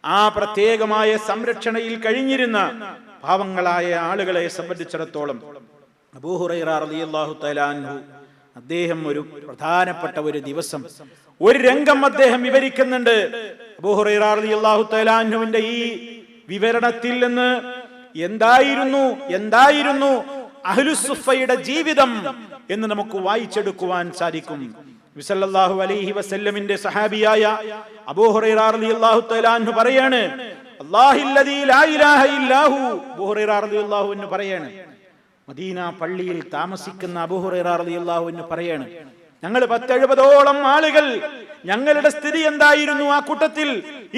ആ പ്രത്യേകമായ സംരക്ഷണയിൽ കഴിഞ്ഞിരുന്ന പാവങ്ങളായ ആളുകളെ സംബന്ധിച്ചിടത്തോളം അബൂ ഹുറൈറ റളിയല്ലാഹു തആല അൻഹു അദ്ദേഹം ഒരു പ്രധാനപ്പെട്ട ഒരു ദിവസം ഒരു രംഗം അദ്ദേഹം വിവരിക്കുന്നുണ്ട്. അബൂ ഹുറൈറ റളിയല്ലാഹു തആല അൻഹുവിന്റെ ഈ വിവരണത്തിൽ നിന്ന് എന്തായിരുന്നു അഹ്ലുസ്സുഫയുടെ ജീവിതം എന്ന് നമുക്ക് വായിച്ചെടുക്കുവാൻ സാധിക്കും. നബി സല്ലല്ലാഹു അലൈഹി വസല്ലമിന്റെ സഹാബിയായ അബൂ ഹുറൈറ റളിയല്ലാഹു തആല അൻഹു പറയാണ്, അല്ലാഹില്ലദീ ലാ ഇലാഹ ഇല്ലാഹു. അബൂ ഹുറൈറ റളിയല്ലാഹു അൻഹു പറയാണ്, മദീന പള്ളിയിൽ താമസിക്കുന്ന അബൂ ഹുറൈറ റളിയല്ലാഹു അൻഹു പറയാണ്, ഞങ്ങൾ 10-70ഓളം ആളുകൾ, ഞങ്ങളുടെ സ്ഥിതി എന്തായിരുന്നു ആ കൂട്ടത്തിൽ?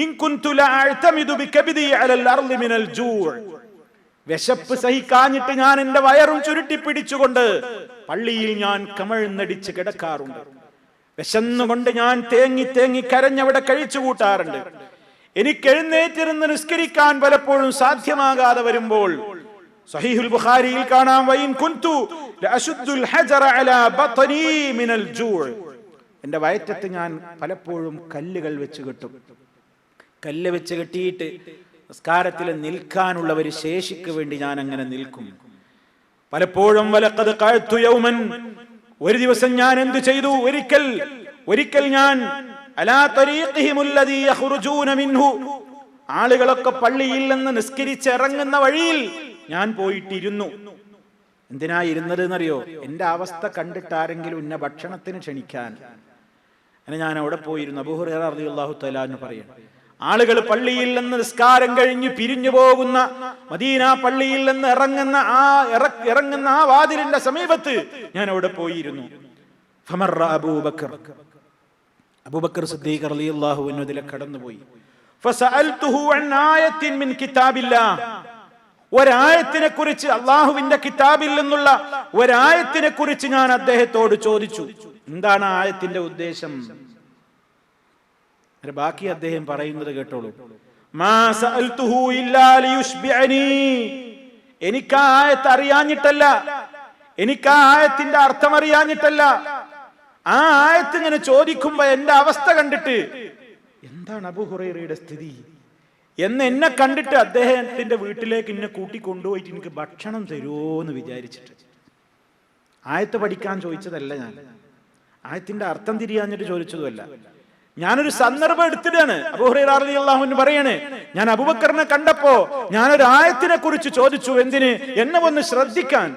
ഇൻ കുൻതു ലഅഅ്തമിദു ബികബദി അലൽ അർളി മിനൽ ജൂഅ്. വിശപ്പ് സഹിക്കാഞ്ഞിട്ട് ഞാൻ എന്റെ വയറും ചുരുട്ടി പിടിച്ചുകൊണ്ട് പള്ളിയിൽ ഞാൻ കമഴ്ന്നടിച്ച് കിടക്കാറുണ്ട്. വിശന്നുകൊണ്ട് ഞാൻ തേങ്ങി കരഞ്ഞവിടെ കഴിച്ചു കൂട്ടാറുണ്ട്. എനിക്ക് എഴുന്നേറ്റിരുന്ന് നിസ്കരിക്കാൻ പലപ്പോഴും സാധ്യമാകാതെ വരുമ്പോൾ സഹീഹുൽ ബുഖാരിയിൽ കാണാം, വൈൻ കുൻതു ലഅശുദ്ദുൽ ഹജറ അലാ ബത്നി മിനൽ ജൂഅ്. എന്റെ വയറ്റത്ത് ഞാൻ പലപ്പോഴും കല്ലുകൾ വെച്ച് കെട്ടും. കല്ല് വെച്ച് കെട്ടിയിട്ട് നിസ്കാരത്തിൽ നിൽക്കാനുള്ള ഒരു ശേഷിക്ക് വേണ്ടി ഞാൻ അങ്ങനെ നിൽക്കും. പലപ്പോഴും വലഖദ് ഖഅത്തു യൗമൻ, ഒരു ദിവസം ഞാൻ എന്തു ചെയ്തു? ഒരിക്കൽ ഞാൻ അലാ തരീഖിഹിമുല്ലദീ യഖ്റുജൂന മിൻഹു, ആളുകളൊക്കെ പള്ളിയിൽ നിന്ന് നിസ്കരിച്ച് ഇറങ്ങുന്ന വഴിയിൽ ഞാൻ പോയിട്ടിരുന്നു. എന്തിനാ ഇരുന്നത് എന്നറിയോ? എന്റെ അവസ്ഥ കണ്ടിട്ട് ആരെങ്കിലും എന്നെ ഭക്ഷണത്തിന് ക്ഷണിക്കാൻ. അങ്ങനെ ഞാൻ അവിടെ പോയിരുന്നു. അബൂ ഹുറൈറ റളിയല്ലാഹു തആല അൻഹു പറയുന്നു, ആളുകൾ പള്ളിയിൽ നിന്ന് നിസ്കാരം കഴിഞ്ഞ് പിരിഞ്ഞു പോകുന്ന മദീന പള്ളിയിൽ നിന്ന് ഇറങ്ങുന്ന ആ വാതിലിന്റെ സമീപത്ത് ഞാൻ അവിടെ പോയിരുന്നു. ഫമറ അബൂബക്കർ സിദ്ദീഖ് റളിയല്ലാഹു അൻഹു അതിലെ കടന്നുപോയി. ഫസഅൽതുഹു അൻ ആയത്തിൻ മിൻ കിതാബില്ലാഹ്, ഒരായത്തിനെ കുറിച്ച്, അള്ളാഹുവിന്റെ കിതാബിൽ നിന്നുള്ള ഒരായത്തിനെ കുറിച്ച് ഞാൻ അദ്ദേഹത്തോട് ചോദിച്ചു. എന്താണ് ആയത്തിന്റെ ഉദ്ദേശം? ബാക്കി അദ്ദേഹം പറയുന്നത് കേട്ടോളൂ. മാ സഅൽതുഹു ഇല്ലാ ലിയുശ്ബിഅനി, എനിക്ക് ആ ആയത്ത് അറിയാഞ്ഞിട്ടല്ല, എനിക്ക് ആ ആയത്തിന്റെ അർത്ഥം അറിയാഞ്ഞിട്ടല്ല. ആ ആയത്ത് ഇങ്ങനെ ചോദിക്കുമ്പോ എന്റെ അവസ്ഥ കണ്ടിട്ട്, എന്താണ് അബൂ ഹുറൈറയുടെ സ്ഥിതി എന്ന് എന്നെ കണ്ടിട്ട് അദ്ദേഹത്തിന്റെ വീട്ടിലേക്ക് എന്നെ കൂട്ടിക്കൊണ്ടുപോയിട്ട് എനിക്ക് ഭക്ഷണം തരുമോന്ന് വിചാരിച്ചിട്ട്. ആയത്ത് പഠിക്കാൻ ചോദിച്ചതല്ല, ഞാൻ ആയത്തിന്റെ അർത്ഥം തിരിയാഞ്ഞിട്ട് ചോദിച്ചതുമല്ല. ഞാനൊരു സന്ദർഭം എടുത്തിട്ടാണ്. അബൂ ഹുറൈറ റളിയല്ലാഹു അൻഹു പറയാണ്, ഞാൻ അബൂബക്കറിനെ കണ്ടപ്പോ ഞാനൊരു ആയത്തിനെ കുറിച്ച് ചോദിച്ചു. എന്തിന്? എന്നെ ഒന്ന് ശ്രദ്ധിക്കാൻ.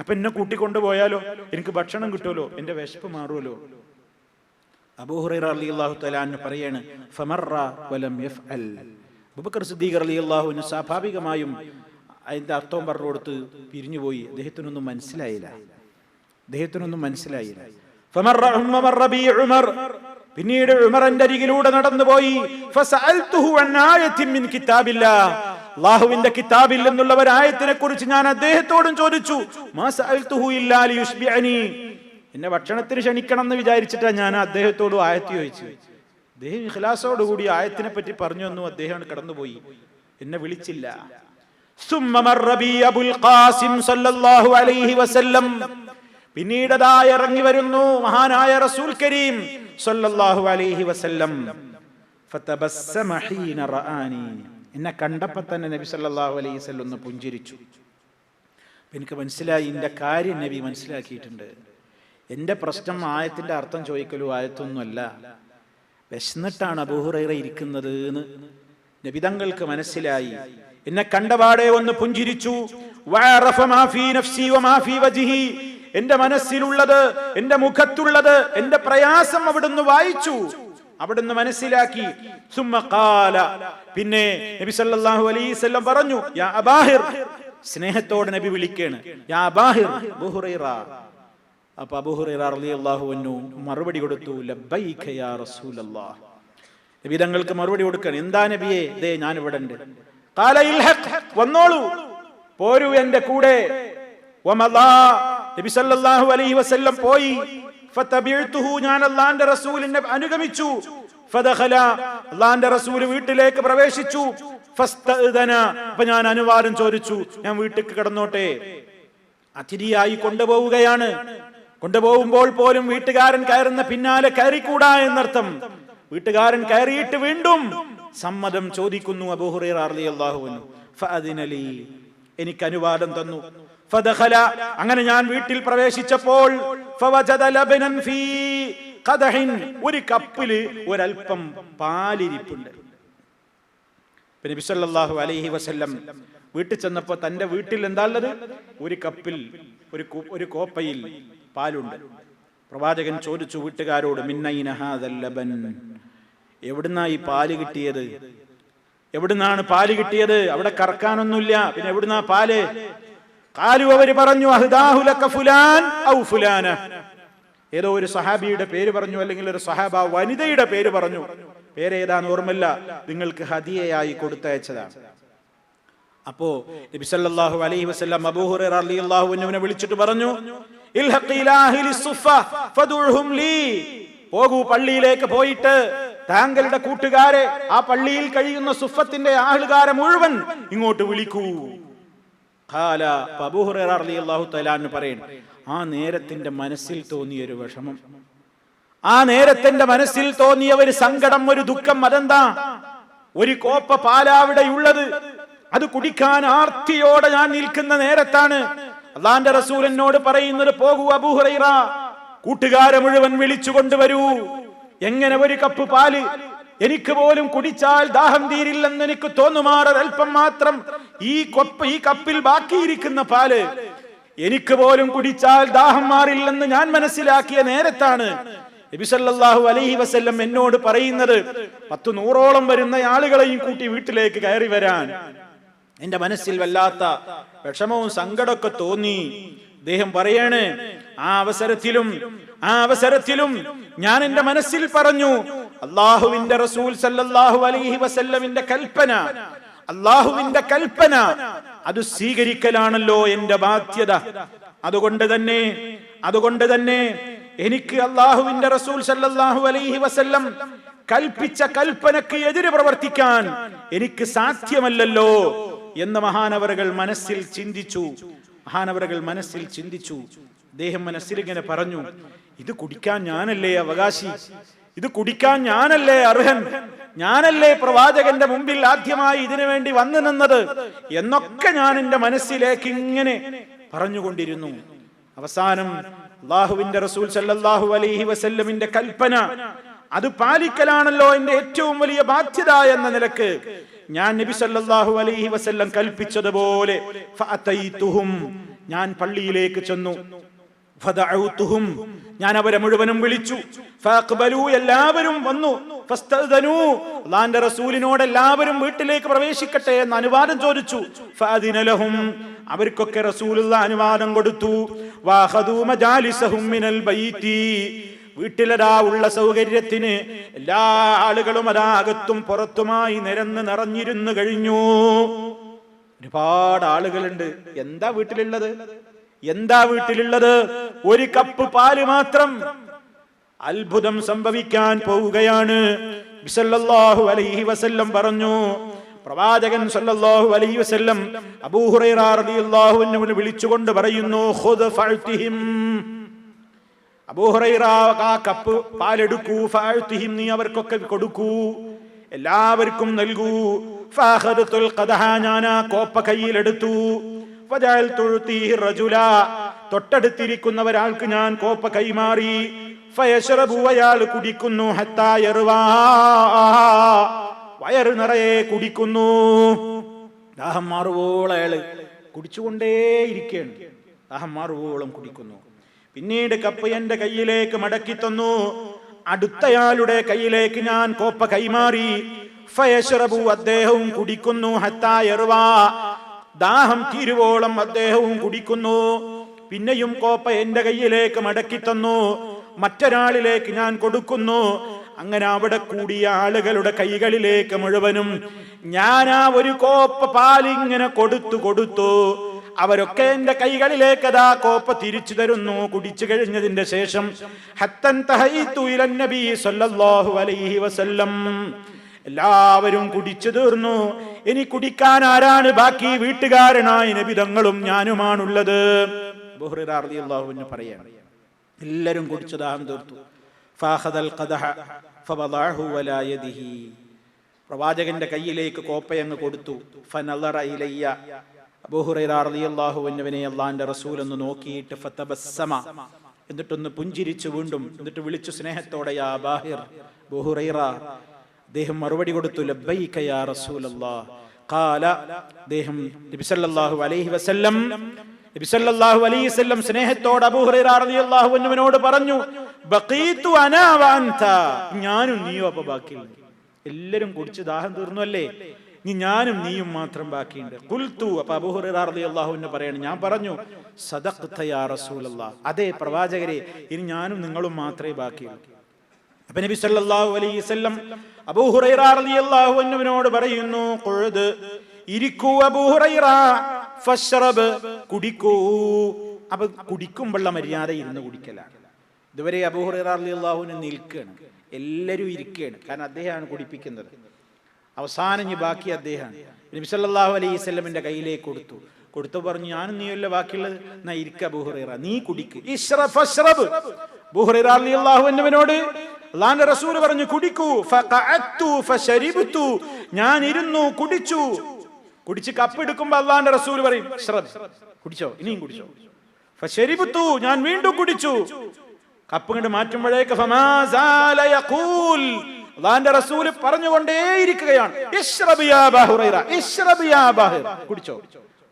അപ്പൊ എന്നെ കൂട്ടിക്കൊണ്ടുപോയാലോ, എനിക്ക് ഭക്ഷണം കിട്ടുമല്ലോ, എന്റെ വിശപ്പ് മാറുമല്ലോ. അബൂ ഹുറൈറ റളിയല്ലാഹു തആല അൻഹു പറയാണ്, ഫമറ വലം യഫ്അൽ. അബൂബക്കർ സിദ്ദീഖ് റളിയല്ലാഹു അൻഹു സ്വാഭാവികമായും അതിന്റെ അർത്ഥം പറഞ്ഞു കൊടുത്ത് പിരിഞ്ഞുപോയി. അദ്ദേഹത്തിനൊന്നും മനസ്സിലായില്ല. ഫമറ ബി ഉമർ, പിന്നീട് ഉമറിന്റെ അരികിലൂടെ നടന്നുപോയി. ഫസഅൽതുഹു അൻ ആയത്തിൻ മിൻ കിതാബില്ലാഹ്, അല്ലാഹുവിന്റെ കിതാബിൽ നിന്നുള്ള ഒരു ആയത്തിനെ കുറിച്ച് ഞാൻ അദ്ദേഹത്തോടും ചോദിച്ചു. മാ സഅൽതുഹു ഇല്ലാ ലിയുശ്ബിഅനി, എന്നെ ഭക്ഷണത്തിന് ക്ഷണിക്കണം എന്ന് വിചാരിച്ചിട്ടാണ് ഞാൻ അദ്ദേഹത്തോട് ആയത്ത് ചോദിച്ചു. അദ്ദേഹം ഇഖ്ലാസോടുകൂടി ആയത്തിനെ പറ്റി പറഞ്ഞു വന്നു. അദ്ദേഹം കടന്നുപോയി, എന്നെ വിളിച്ചില്ല. സുമ്മ മർറ ബി അബുൽ ഖാസിം സല്ലല്ലാഹു അലൈഹി വസല്ലം, പിന്നീട് അതാ ഇറങ്ങി വരുന്നു മഹാനായ റസൂൽ കരീം സല്ലല്ലാഹു അലൈഹി വസല്ലം. ഫതബസ്സമ ഹീന റആനി, എന്നെ കണ്ടപ്പോൾ തന്നെ നബി സല്ലല്ലാഹു അലൈഹി വസല്ലം ഒന്ന് പുഞ്ചിരിച്ചു. എനിക്ക് മനസ്സിലായി, എന്റെ കാര്യം നബി മനസ്സിലാക്കിയിട്ടുണ്ട്. എന്റെ പ്രശ്നം ആയത്തിന്റെ അർത്ഥം ചോദിക്കലോ ആയത്തൊന്നുമല്ല, വിശന്നിട്ടാണ് അബൂ ഹുറൈറ ഇരിക്കുന്നത് എന്ന് നബി തങ്ങൾക്ക് മനസ്സിലായി. എന്നെ കണ്ടപാടെ ഒന്ന് പുഞ്ചിരിച്ചു. വഅറഫ മാ ഫീ നഫ്സി വമാ ഫീ വജ്ഹി, എന്റെ മനസ്സിലുള്ളത്, എന്റെ മുഖത്തുള്ളത്, എന്റെ പ്രയാസം അവിടുന്ന് വായിച്ചു, അവിടുന്ന് മനസ്സിലാക്കി. സുമ്മ ഖാല, പിന്നെ നബി സല്ലല്ലാഹു അലൈഹി വസല്ലം പറഞ്ഞു, യാ അബാഹിർ, സ്നേഹത്തോടെ നബി വിളിക്കാണ്, യാ അബാഹിർ, അബൂ ഹുറൈറ, അപ്പൊ അബൂ ഹുറൈറ റളിയല്ലാഹു അൻഹു മറുപടി കൊടുത്തു, ലബ്ബൈക യാ റസൂലല്ലാഹ്. നബി തങ്ങൾക്ക് മറുപടി കൊടുക്കണം. എന്താ നബിയെ? ദേ ഞാൻ ഇവിടെ ഉണ്ട്. ഖാല ഇൽഹഖ്, വന്നോളൂ, പോരൂ എന്റെ കൂടെ. വമദാ, നബി സല്ലല്ലാഹു അലൈഹി വസല്ലം പോയി. ഫതബിഅതുഹു, ഞാൻ അല്ലാഹുവിന്റെ റസൂലിനെ അനുഗമിച്ചു. ഫദഖല, അല്ലാഹുവിന്റെ റസൂൽ വീട്ടിലേക്ക് പ്രവേശിച്ചു. ഫസ്തഅദന, അപ്പോൾ ഞാൻ അനുവാദം ചോദിച്ചു, ഞാൻ വീട്ടിലേക്ക് കടന്നോട്ടെ. അതിഥിയായി കൊണ്ടുപോവുകയാണ്. കൊണ്ടുപോകുമ്പോൾ പോലും വീട്ടുകാരൻ കയറുന്ന പിന്നാലെ കയറിക്കൂടാ എന്നർത്ഥം. വീട്ടുകാരൻ കയറിയിട്ട് വീണ്ടും സമ്മതം ചോദിക്കുന്നു അബൂ ഹുറൈറ റളിയല്ലാഹു അൻഹു. ഫഅദിന ലീ, എനിക്ക് അനുവാദം തന്നു. ഫദഖല, അങ്ങനെ ഞാൻ വീട്ടിൽ പ്രവേശിച്ചപ്പോൾ ഫവജദ ലബനൻ ഫീ ഖദഹിൻ, ഒരു കപ്പിൽ ഒരൽപ്പം പാലിരിപ്പുണ്ട്. നബി സല്ലല്ലാഹു അലൈഹി വസല്ലം വീട്ടിൽ ചെന്നപ്പോൾ തന്റെ വീട്ടിൽ എന്താ ഉള്ളത്? ഒരു കപ്പിൽ, ഒരു കോപ്പയിൽ പാലുണ്ട്. പ്രവാചകൻ ചോദിച്ചു വീട്ടുകാരോട്, മിന്നൈന ഹാദൽ ലബൻ, എവിടുന്നാ ഈ പാല് കിട്ടിയത്? എവിടുന്നാണ് പാല് കിട്ടിയത്? അവിടെ കറക്കാനൊന്നുമില്ല, പിന്നെ എവിടുന്നാ പാല്? ഖാലു, അവർ പറഞ്ഞു, അഹ്ദാഹു ലക ഫുലാൻ ഔ ഫുലാന, ഏതോ ഒരു സഹാബിയുടെ പേര് പറഞ്ഞു, അല്ലെങ്കിൽ ഒരു സഹാബ വനിതയുടെ പേര് പറഞ്ഞു. പേരേതാന്ന് ഓർമ്മയില്ല, നിങ്ങൾക്ക് ഹദിയയായി കൊടുത്തയച്ചതാണ്. അപ്പോ നബി സല്ലല്ലാഹു അലൈഹി വസല്ലം അബൂ ഹുറൈറ റളിയല്ലാഹു അൻഹുവിനെ വിളിച്ചിട്ട് പറഞ്ഞു, ഇൽഹഖ് ഇലാ അഹ്ലി സുഫ ഫദുഉഹും ലീ, പോകൂ, പള്ളിയിലേക്ക് പോയിട്ട് താങ്കളുടെ കൂട്ടുകാരെ, ആ പള്ളിയിൽ കഴിയുന്ന സുഫത്തിന്റെ ആളുകാരെ മുഴുവൻ ഇങ്ങോട്ട് വിളിക്കൂ. ഖാല, അബൂ ഹുറൈറ റളിയല്ലാഹു തആല അൻഹു പറയുന്നു, ആ നേരത്തിന്റെ മനസ്സിൽ തോന്നിയ ഒരു വിഷമം, ആ നേരത്തിന്റെ മനസ്സിൽ തോന്നിയ ഒരു സങ്കടം, ഒരു ദുഃഖം, അതെന്താ? ഒരു കോപ്പ പാലാവിടെയുള്ളത്, അത് കുടിക്കാൻ ആർത്തിയോടെ ഞാൻ നിൽക്കുന്ന നേരത്താണ് അല്ലാഹുവിന്റെ റസൂൽ എന്നോട് പറയുന്നത്, പോകൂ അബൂ ഹുറൈറ, കൂട്ടുകാരെ മുഴുവൻ വിളിച്ചു കൊണ്ടുവരൂ. എങ്ങനെ ഒരു കപ്പ് പാല്? എനിക്ക് പോലും കുടിച്ചാൽ ദാഹം തീരില്ലെന്ന് എനിക്ക് തോന്നുമാറ് അല്പം മാത്രം ഈ കപ്പിൽ ബാക്കിയിരിക്കുന്ന പാല് എനിക്ക് പോലും കുടിച്ചാൽ ദാഹം മാറില്ലെന്ന് ഞാൻ മനസ്സിലാക്കിയ നേരത്താണ് നബി സല്ലല്ലാഹു അലൈഹി വസല്ലം എന്നോട് പറയുന്നത്, 100-100ഓളം വരുന്ന ആളുകളെയും കൂട്ടി വീട്ടിലേക്ക് കയറി വരാൻ. എന്റെ മനസ്സിൽ വല്ലാത്ത വിഷമവും സങ്കടമൊക്കെ തോന്നി. അദ്ദേഹം പറയാണ്, ആ അവസരത്തിലും ഞാൻ എന്റെ മനസ്സിൽ പറഞ്ഞു, അല്ലാഹുവിന്റെ റസൂൽ സല്ലല്ലാഹു അലൈഹി വസല്ലമിന്റെ കൽപ്പന, അല്ലാഹുവിന്റെ കൽപ്പന അത് സ്വീകരിക്കലാണല്ലോ എന്റെ ബാധ്യത. അതുകൊണ്ട് തന്നെ എനിക്ക് അല്ലാഹുവിന്റെ റസൂൽ സല്ലല്ലാഹു അലൈഹി വസല്ലം കൽപ്പിച്ച കൽപ്പനക്ക് എതിര് പ്രവർത്തിക്കാൻ എനിക്ക് സാധ്യമല്ലല്ലോ എന്ന് മഹാനവറുകൾ മനസ്സിൽ ചിന്തിച്ചു. അദ്ദേഹം മനസ്സിൽ ഇങ്ങനെ പറഞ്ഞു, ഇത് കുടിക്കാൻ ഞാനല്ലേ അവകാശി, ഇത് കുടിക്കാൻ ഞാനല്ലേ അർഹൻ, ഞാനല്ലേ പ്രവാചകന്റെ മുമ്പിൽ ആദ്യമായി ഇതിനു വേണ്ടി വന്നു നിന്നത് എന്നൊക്കെ ഞാൻ എന്റെ മനസ്സിലേക്ക് ഇങ്ങനെ പറഞ്ഞുകൊണ്ടിരുന്നു. അവസാനം അല്ലാഹുവിന്റെ റസൂൽ സല്ലല്ലാഹു അലൈഹി വസല്ലമിന്റെ കൽപ്പന അത് പാലിക്കലാണല്ലോ എന്റെ ഏറ്റവും വലിയ ബാധ്യത എന്ന നിലക്ക് ഞാൻ നബി സല്ലല്ലാഹു അലൈഹി വസല്ലം കൽപ്പിച്ചതുപോലെ ഫഅതൈതുഹും, ഞാൻ പള്ളിയിലേക്ക് ചെന്നു. ഫദഅഉതുഹും, ഞാൻ അവരെ മുഴുവനും വിളിച്ചു. ഫഅഖ്ബലു, എല്ലാവരും വന്നു. ഫസ്തഅദനു, അല്ലാഹുവിന്റെ റസൂലിനോട് എല്ലാവരും വീട്ടിലേക്ക് പ്രവേശിക്കട്ടെ എന്ന് അനുവാദം ചോദിച്ചു. ഫഅദിന ലഹും, അവർക്കൊക്കെ റസൂലുള്ളാഹി അനുവാദം കൊടുത്തു. വഅഖദു മജാലിസഹും മിനൽ ബൈതി, വീട്ടിലതാ ഉള്ള സൗകര്യത്തിന് എല്ലാ ആളുകളും അകത്തും പുറത്തുമായി നിറഞ്ഞിരുന്നു കഴിഞ്ഞു. ഒരുപാട് ആളുകളുണ്ട്. എന്താ വീട്ടിലുള്ളത്? ഒരു കപ്പ് പാല് മാത്രം. അത്ഭുതം സംഭവിക്കാൻ പോവുകയാണ്. സല്ലല്ലാഹു അലൈഹി വസല്ലം പറഞ്ഞു, പ്രവാചകൻ സല്ലല്ലാഹു അലൈഹി വസല്ലം അബൂ ഹുറൈറ റളിയല്ലാഹു അൻഹുവിനെ വിളിച്ചുകൊണ്ട് പറയുന്നു, ഖുദ് ഫഅതിഹിം, അബൂ ഹുറൈറ, ആ കപ്പ് പാലെടുക്കൂ. ഫഅതിഹിം, നീ അവർക്കൊക്കെ കൊടുക്കൂ, എല്ലാവർക്കും നൽകൂ. ഫഅഖദതുൽ ഖദഹ, ഞാൻ ആ കോപ്പ കയ്യിലെടുത്തു. ഫജഅൽതു ഉതീഹി റജുല, തൊട്ടടുത്തിരിക്കുന്ന ഒരാൾക്ക് ഞാൻ കോപ്പ കൈമാറി. ഫയശ്റബു, അയാൾ കുടിക്കുന്നു. ഹത്താ യർവാ, വയറ് നിറയെ കുടിക്കുന്നു. ദാഹം മാറുവോളം അയാള് കുടിച്ചുകൊണ്ടേയിരിക്കുകയാണ്. ദാഹം മാറുവോളം കുടിക്കുന്നു. പിന്നീട് കപ്പ് എന്റെ കയ്യിലേക്ക് മടക്കി തന്നു. അടുത്തയാളുടെ കയ്യിലേക്ക് ഞാൻ കോപ്പ കൈമാറി. ഫയശ്റബു, അദ്ദേഹവും കുടിക്കുന്നു. ഹത്താ യർവാ, ദാഹം തീരുവോളം അദ്ദേഹവും കുടിക്കുന്നു. പിന്നെയും കോപ്പ എന്റെ കയ്യിലേക്ക് മടക്കി തന്നു, മറ്റൊരാളിലേക്ക് ഞാൻ കൊടുക്കുന്നു. അങ്ങനെ അവിടെ കൂടിയ ആളുകളുടെ കൈകളിലേക്ക് മുഴുവനും ഞാൻ ആ ഒരു കോപ്പ പാലിങ്ങനെ കൊടുത്തു. അവരൊക്കെ എന്റെ കൈകളിലേക്ക് അതാ കോപ്പ തിരിച്ചു തരുന്നു. കുടിച്ചു കഴിഞ്ഞതിന്റെ ശേഷം ഹത്തൻ തഹൈതു ഇലൻ നബി സല്ലല്ലാഹു അലൈഹി വസല്ലം, എല്ലാവരും കുടിച്ചു തീർന്നു. ഇനി കുടിക്കാൻ ആരാണ് ബാക്കി? വീട്ടുകാരനായ നബി തങ്ങളും ഞാനുമാണുള്ളത്. അബൂ ഹുറൈറ റളിയല്ലാഹു അൻഹു പറയാണ്, എല്ലാവരും കുടിച്ചു ദാഹം തീർത്തു. ഫാഖദൽ ഖദഹ ഫവദഅഹു വലാ യദിഹി, പ്രവാചകന്റെ കയ്യിലേക്ക് കോപ്പയങ്ങ് കൊടുത്തു. ഫനളറ ഇലയ്യ, അബൂ ഹുറൈറ റളിയല്ലാഹു അൻഹുവിനെ അല്ലാഹുവിന്റെ റസൂൽ ഒന്ന് നോക്കിയിട്ട് ഫതബസ്സമ, എന്നിട്ടൊന്ന് പുഞ്ചിരിച്ചു വീണ്ടും. എന്നിട്ട് വിളിച്ചു സ്നേഹത്തോടെ, യാ ബാഹിർ, അബൂ ഹുറൈറ. അദ്ദേഹം മറുപടി കൊടുത്തു, ലബ്ബൈക യാ റസൂലല്ലാഹ്. ഖാല, അദ്ദേഹം നബി സല്ലല്ലാഹു അലൈഹി വസല്ലം സ്നേഹത്തോടെ അബൂ ഹുറൈറ റളിയല്ലാഹു അൻഹുവിനോട് പറഞ്ഞു, ബഖീതു അനാ വ അൻത, ഞാനും നീയും അപ്പൊ ബാക്കിയുണ്ട്. എല്ലാരും കുടിച്ച് ദാഹം തീർന്നു അല്ലേ, ഇനി ഞാനും നീയും മാത്രം ബാക്കിയുണ്ട്. ഖുൽതു, അപ്പൊ അബൂ ഹുറൈറ റളിയല്ലാഹു അൻഹു പറയാണ്, ഞാൻ പറഞ്ഞു, സദഖ്ത യാ റസൂലല്ലാഹ്, അതെ പ്രവാചകരെ, ഇനി ഞാനും നിങ്ങളും മാത്രമേ ബാക്കിയുള്ളൂ. അപ്പൊ നബി സല്ലല്ലാഹു അലൈഹി വസല്ലം അബൂ ഹുറൈറ റളിയല്ലാഹു അൻഹുവിനോട് പറയുന്നു, ഖുഅദ്, ഇരിക്കൂ അബൂ ഹുറൈറ, ഫശ്റബ്, കുടിക്കൂ. അപ്പൊ കുടിക്കുമ്പോഴുള്ള മര്യാദ ഇരുന്ന് കുടിക്കലാണ്. ഇതുവരെ അബൂ ഹുറൈറ റളിയല്ലാഹു അൻഹു നിൽക്കുകയാണ്, എല്ലാവരും ഇരിക്കുകയാണ്, കാരണം അദ്ദേഹമാണ് കുടിപ്പിക്കുന്നത്. അവസാനം ഇനി ബാക്കി അദ്ദേഹമാണ്. നബി സല്ലല്ലാഹു അലൈഹി വസല്ലമിന്റെ കയ്യിലേക്ക് കൊടുത്തു പറഞ്ഞു, ഞാനും നീയല്ല ബാക്കിയുള്ളത്, എന്നാ ഇരിക്ക അബൂ ഹുറൈറ, നീ കുടിക്ക്. ഫശ്റബ്, അബൂ ഹുറൈറ റളിയല്ലാഹു അൻഹുവിനോട് അല്ലാഹുവിന്റെ റസൂൽ പറഞ്ഞു, കുടിക്കൂ. ഫഖഅത്തു ഫശരിബ്തു, ഞാൻ ഇരുന്നു കുടിച്ചു. കുടിച്ച് കപ്പ് എടുക്കുമ്പോ അല്ലാഹുവിന്റെ റസൂൽ പറയും, കുടിച്ചോ, ഇനിയും കുടിച്ചോ. ഫശരിബ്തു, ഞാൻ വീണ്ടും കുടിച്ചു. കപ്പ് കൊണ്ട് മാറ്റുമ്പോഴേക്ക് ഫമാസാല യഖൂൽ, അല്ലാഹുവിന്റെ റസൂൽ പറഞ്ഞുകൊണ്ടേയിരിക്കുകയാണ്, ഇശ്റബ് യാ അബൂ ഹുറൈറ, ഇശ്റബ് യാ ബാഹിർ,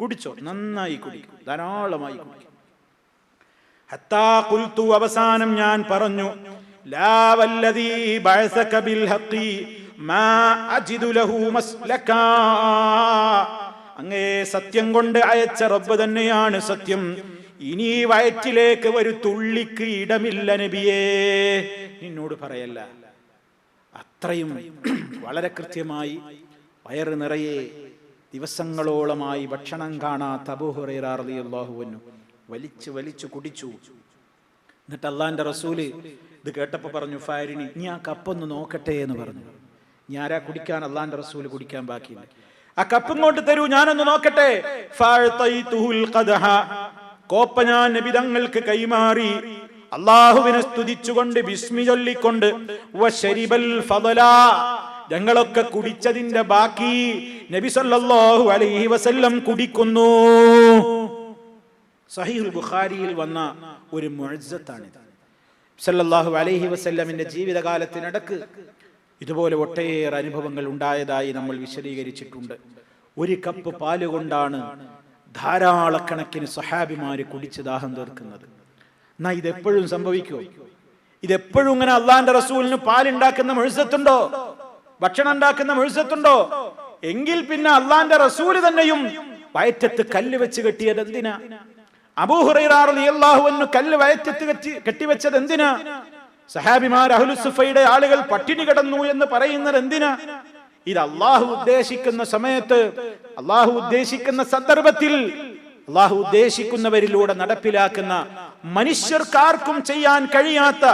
കുടിച്ചോ, നന്നായി കുടിക്കും, ധാരാളമായി കുടിക്കും. ഹത്താ ഖുൽതു, അവസാനം ഞാൻ പറഞ്ഞു, ലാ വല്ലദീ ബഅസക ബിൽ ഹഖി മാ അജിദു ലഹു മസ്ലകാ, അങ്ങേ സത്യം കൊണ്ട് അയച്ച റബ്ബ് തന്നെയാണ് സത്യം, ഇനി വയറ്റിലേക്ക് ഒരു തുള്ളിക്ക് ഇടമില്ല നബിയേ, നിന്നോട് പറയല്ല. അത്രയും വളരെ കൃത്യമായി വയറ് നിറയെ ദിവസങ്ങളോളമായി ഭക്ഷണം കാണാത്ത അബൂ ഹുറൈറ റളിയല്ലാഹു അൻഹു വലിച്ചു കുടിച്ചു. എന്നിട്ട് അല്ലാഹുവിന്റെ റസൂല് ഇത് കേട്ടപ്പോ പറഞ്ഞു, ഫാരിണി, നീ ആ കപ്പൊന്ന് നോക്കട്ടെ എന്ന് പറഞ്ഞു. ഞാനാ കുടിക്കാൻ, അല്ലാഹുവിന്റെ റസൂല് കുടിക്കാൻ ബാക്കിയില്ല. ആ കപ്പും കൊണ്ട് തരൂ, ഞാനൊന്ന് നോക്കട്ടെ. ഫഅതൈതുഹുൽ ഖദഹ, കോപ്പ ഞാൻ നബി തങ്ങൾക്ക് കൈമാറി. അല്ലാഹുവിനെ സ്തുതിച്ചുകൊണ്ട് ബിസ്മി ചൊല്ലിക്കൊണ്ട്, വശരിബൽ ഫളല, ഞങ്ങളൊക്കെ കുടിച്ചതിന്റെ ബാക്കി നബി സല്ലല്ലാഹു അലൈഹി വസല്ലം കുടിക്കുന്നു. സഹീഹുൽ ബുഖാരിയിൽ വന്ന ഒരു മുഅ്ജിസത്താണിത്. സല്ലല്ലാഹു അലൈഹി വസല്ലമിന്റെ ജീവിതകാലത്തിനിടക്ക് ഇതുപോലെ ഒട്ടേറെ അനുഭവങ്ങൾ ഉണ്ടായതായി നമ്മൾ വിശദീകരിച്ചിട്ടുണ്ട്. ഒരു കപ്പ് പാല് കൊണ്ടാണ് ധാരാളക്കണക്കിന് സഹാബിമാര് കുടിച്ച് ദാഹം തീർക്കുന്നത്. എന്നാ ഇതെപ്പോഴും സംഭവിക്കുമോ? ഇതെപ്പോഴും ഇങ്ങനെ അള്ളാന്റെ റസൂലിന് പാലുണ്ടാക്കുന്ന മുഅ്ജിസത്തുണ്ടോ? ഭക്ഷണം ഉണ്ടാക്കുന്ന മുഅ്ജിസത്തുണ്ടോ? എങ്കിൽ പിന്നെ അള്ളാന്റെ റസൂല് തന്നെയും വയറ്റത്ത് കല്ല് വെച്ച് കെട്ടിയത് എന്തിനാ? അബൂ ഹുറൈറ റളിയല്ലാഹു അൻഹു കല്ല് വയറ്റത്ത് കെട്ടിവെച്ചത് എന്തിനാ? സഹാബിമാർ അഹ്ലു സുഫയുടെ ആളുകൾ പട്ടിണി കിടന്നു എന്ന് പറയുന്നത് എന്തിനാ? ഇത് അള്ളാഹു ഉദ്ദേശിക്കുന്ന സമയത്ത്, അള്ളാഹു ഉദ്ദേശിക്കുന്ന സന്ദർഭത്തിൽ, അള്ളാഹു ഉദ്ദേശിക്കുന്നവരിലൂടെ നടപ്പിലാക്കുന്ന, മനുഷ്യർക്കാർക്കും ചെയ്യാൻ കഴിയാത്ത,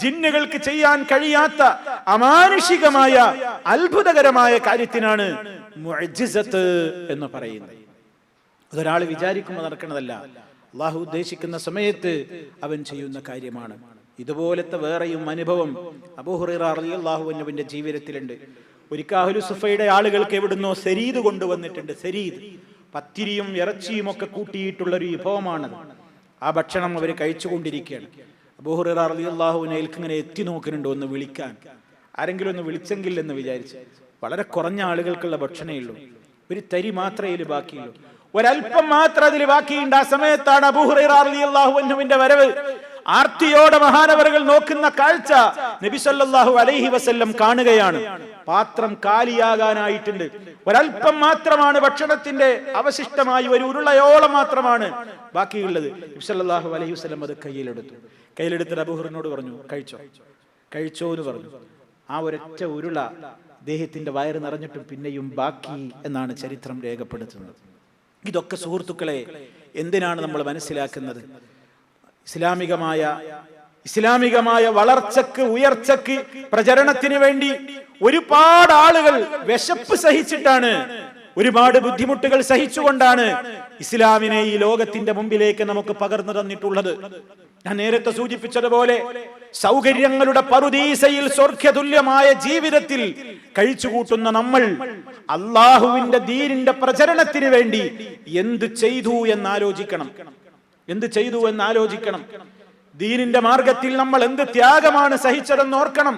ജിന്നുകൾക്ക് ചെയ്യാൻ കഴിയാത്ത അമാനുഷികമായ അത്ഭുതകരമായ കാര്യത്തിനാണ് മുഅ്ജിസത്ത് എന്ന് പറയുന്നത്. അതൊരാൾ വിചാരിക്കുമ്പോൾ നടക്കുന്നതല്ല, അള്ളാഹു ഉദ്ദേശിക്കുന്ന സമയത്ത് അവൻ ചെയ്യുന്ന കാര്യമാണ്. ഇതുപോലത്തെ വേറെയും അനുഭവം അബൂ ഹുറൈറ റളിയല്ലാഹു അൻഹുവിന്റെ ജീവിതത്തിലുണ്ട്. ഒരിക്കൽ അഹ്ലു സുഫയുടെ ആളുകൾക്ക് എവിടുന്നോ സരീദ് കൊണ്ടുവന്നിട്ടുണ്ട്. സരീദ്, പത്തിരിയും ഇറച്ചിയും ഒക്കെ കൂട്ടിയിട്ടുള്ള ഒരു വിഭവമാണത്. ആ ഭക്ഷണം അവർ കഴിച്ചുകൊണ്ടിരിക്കുകയാണ്. അബൂ ഹുറൈറ റളിയല്ലാഹു അൻഹു ഇങ്ങനെ എത്തി നോക്കുന്നുണ്ട്, ഒന്ന് വിളിക്കാൻ, ആരെങ്കിലും ഒന്ന് വിളിച്ചെങ്കിൽ എന്ന് വിചാരിച്ച്. വളരെ കുറഞ്ഞ ആളുകൾക്കുള്ള ഭക്ഷണമേ ഉള്ളൂ, ഒരു തരി മാത്രമേ ഇതിൽ ബാക്കിയുള്ളൂ, ഒരല്പം മാത്രം അതിൽ ബാക്കിയുണ്ട്. ആ സമയത്താണ് അബൂ ഹുറൈറ റളിയല്ലാഹു അൻഹുവിന്റെ വരവ്. ആർത്തിയോടെ മഹാനവറുകൾ നോക്കുന്ന കാഴ്ച നബി സല്ലല്ലാഹു അലൈഹി വസല്ലം കാണുകയാണ്. പാത്രം കാലിയാകാനായിട്ടുണ്ട്. ഒരൽപ്പം മാത്രമാണ് ഭക്ഷണത്തിന്റെ അവശിഷ്ടമായി, ഒരു ഉരുളയോളം മാത്രമാണ് ബാക്കിയുള്ളത്. നബി സല്ലല്ലാഹു അലൈഹി വസല്ലം അത് കയ്യിലെടുത്തിട്ട് അബൂ ഹുറൈറയോട് പറഞ്ഞു, കഴിച്ചോ എന്ന് പറഞ്ഞു. ആ ഒരൊറ്റ ഉരുള അദ്ദേഹത്തിന്റെ വയറ് നിറഞ്ഞിട്ടും പിന്നെയും ബാക്കി എന്നാണ് ചരിത്രം രേഖപ്പെടുത്തുന്നത്. ഇതൊക്കെ സുഹൃത്തുക്കളെ എന്തിനാണ് നമ്മൾ മനസ്സിലാക്കുന്നത്? ഇസ്ലാമികമായ വളർച്ചക്ക്, ഉയർച്ചക്ക്, പ്രചരണത്തിന് വേണ്ടി ഒരുപാട് ആളുകൾ വിശപ്പ് സഹിച്ചിട്ടാണ്, ഒരുപാട് ബുദ്ധിമുട്ടുകൾ സഹിച്ചുകൊണ്ടാണ് ഇസ്ലാമിനെ ഈ ലോകത്തിന്റെ മുമ്പിലേക്ക് നമുക്ക് പകർന്നു തന്നിട്ടുള്ളത്. ഞാൻ നേരത്തെ സൂചിപ്പിച്ചതുപോലെ സൗകര്യങ്ങളുടെ പറുദീസയിൽ സ്വർഗ്ഗതുല്യമായ ജീവിതത്തിൽ കഴിച്ചുകൂട്ടുന്ന നമ്മൾ അള്ളാഹുവിന്റെ ദീനിന്റെ പ്രചരണത്തിന് വേണ്ടി എന്ത് ചെയ്തു എന്നാലോചിക്കണം. ദീനിന്റെ മാർഗത്തിൽ നമ്മൾ എന്ത് ത്യാഗമാണ് സഹിച്ചതെന്ന് ഓർക്കണം.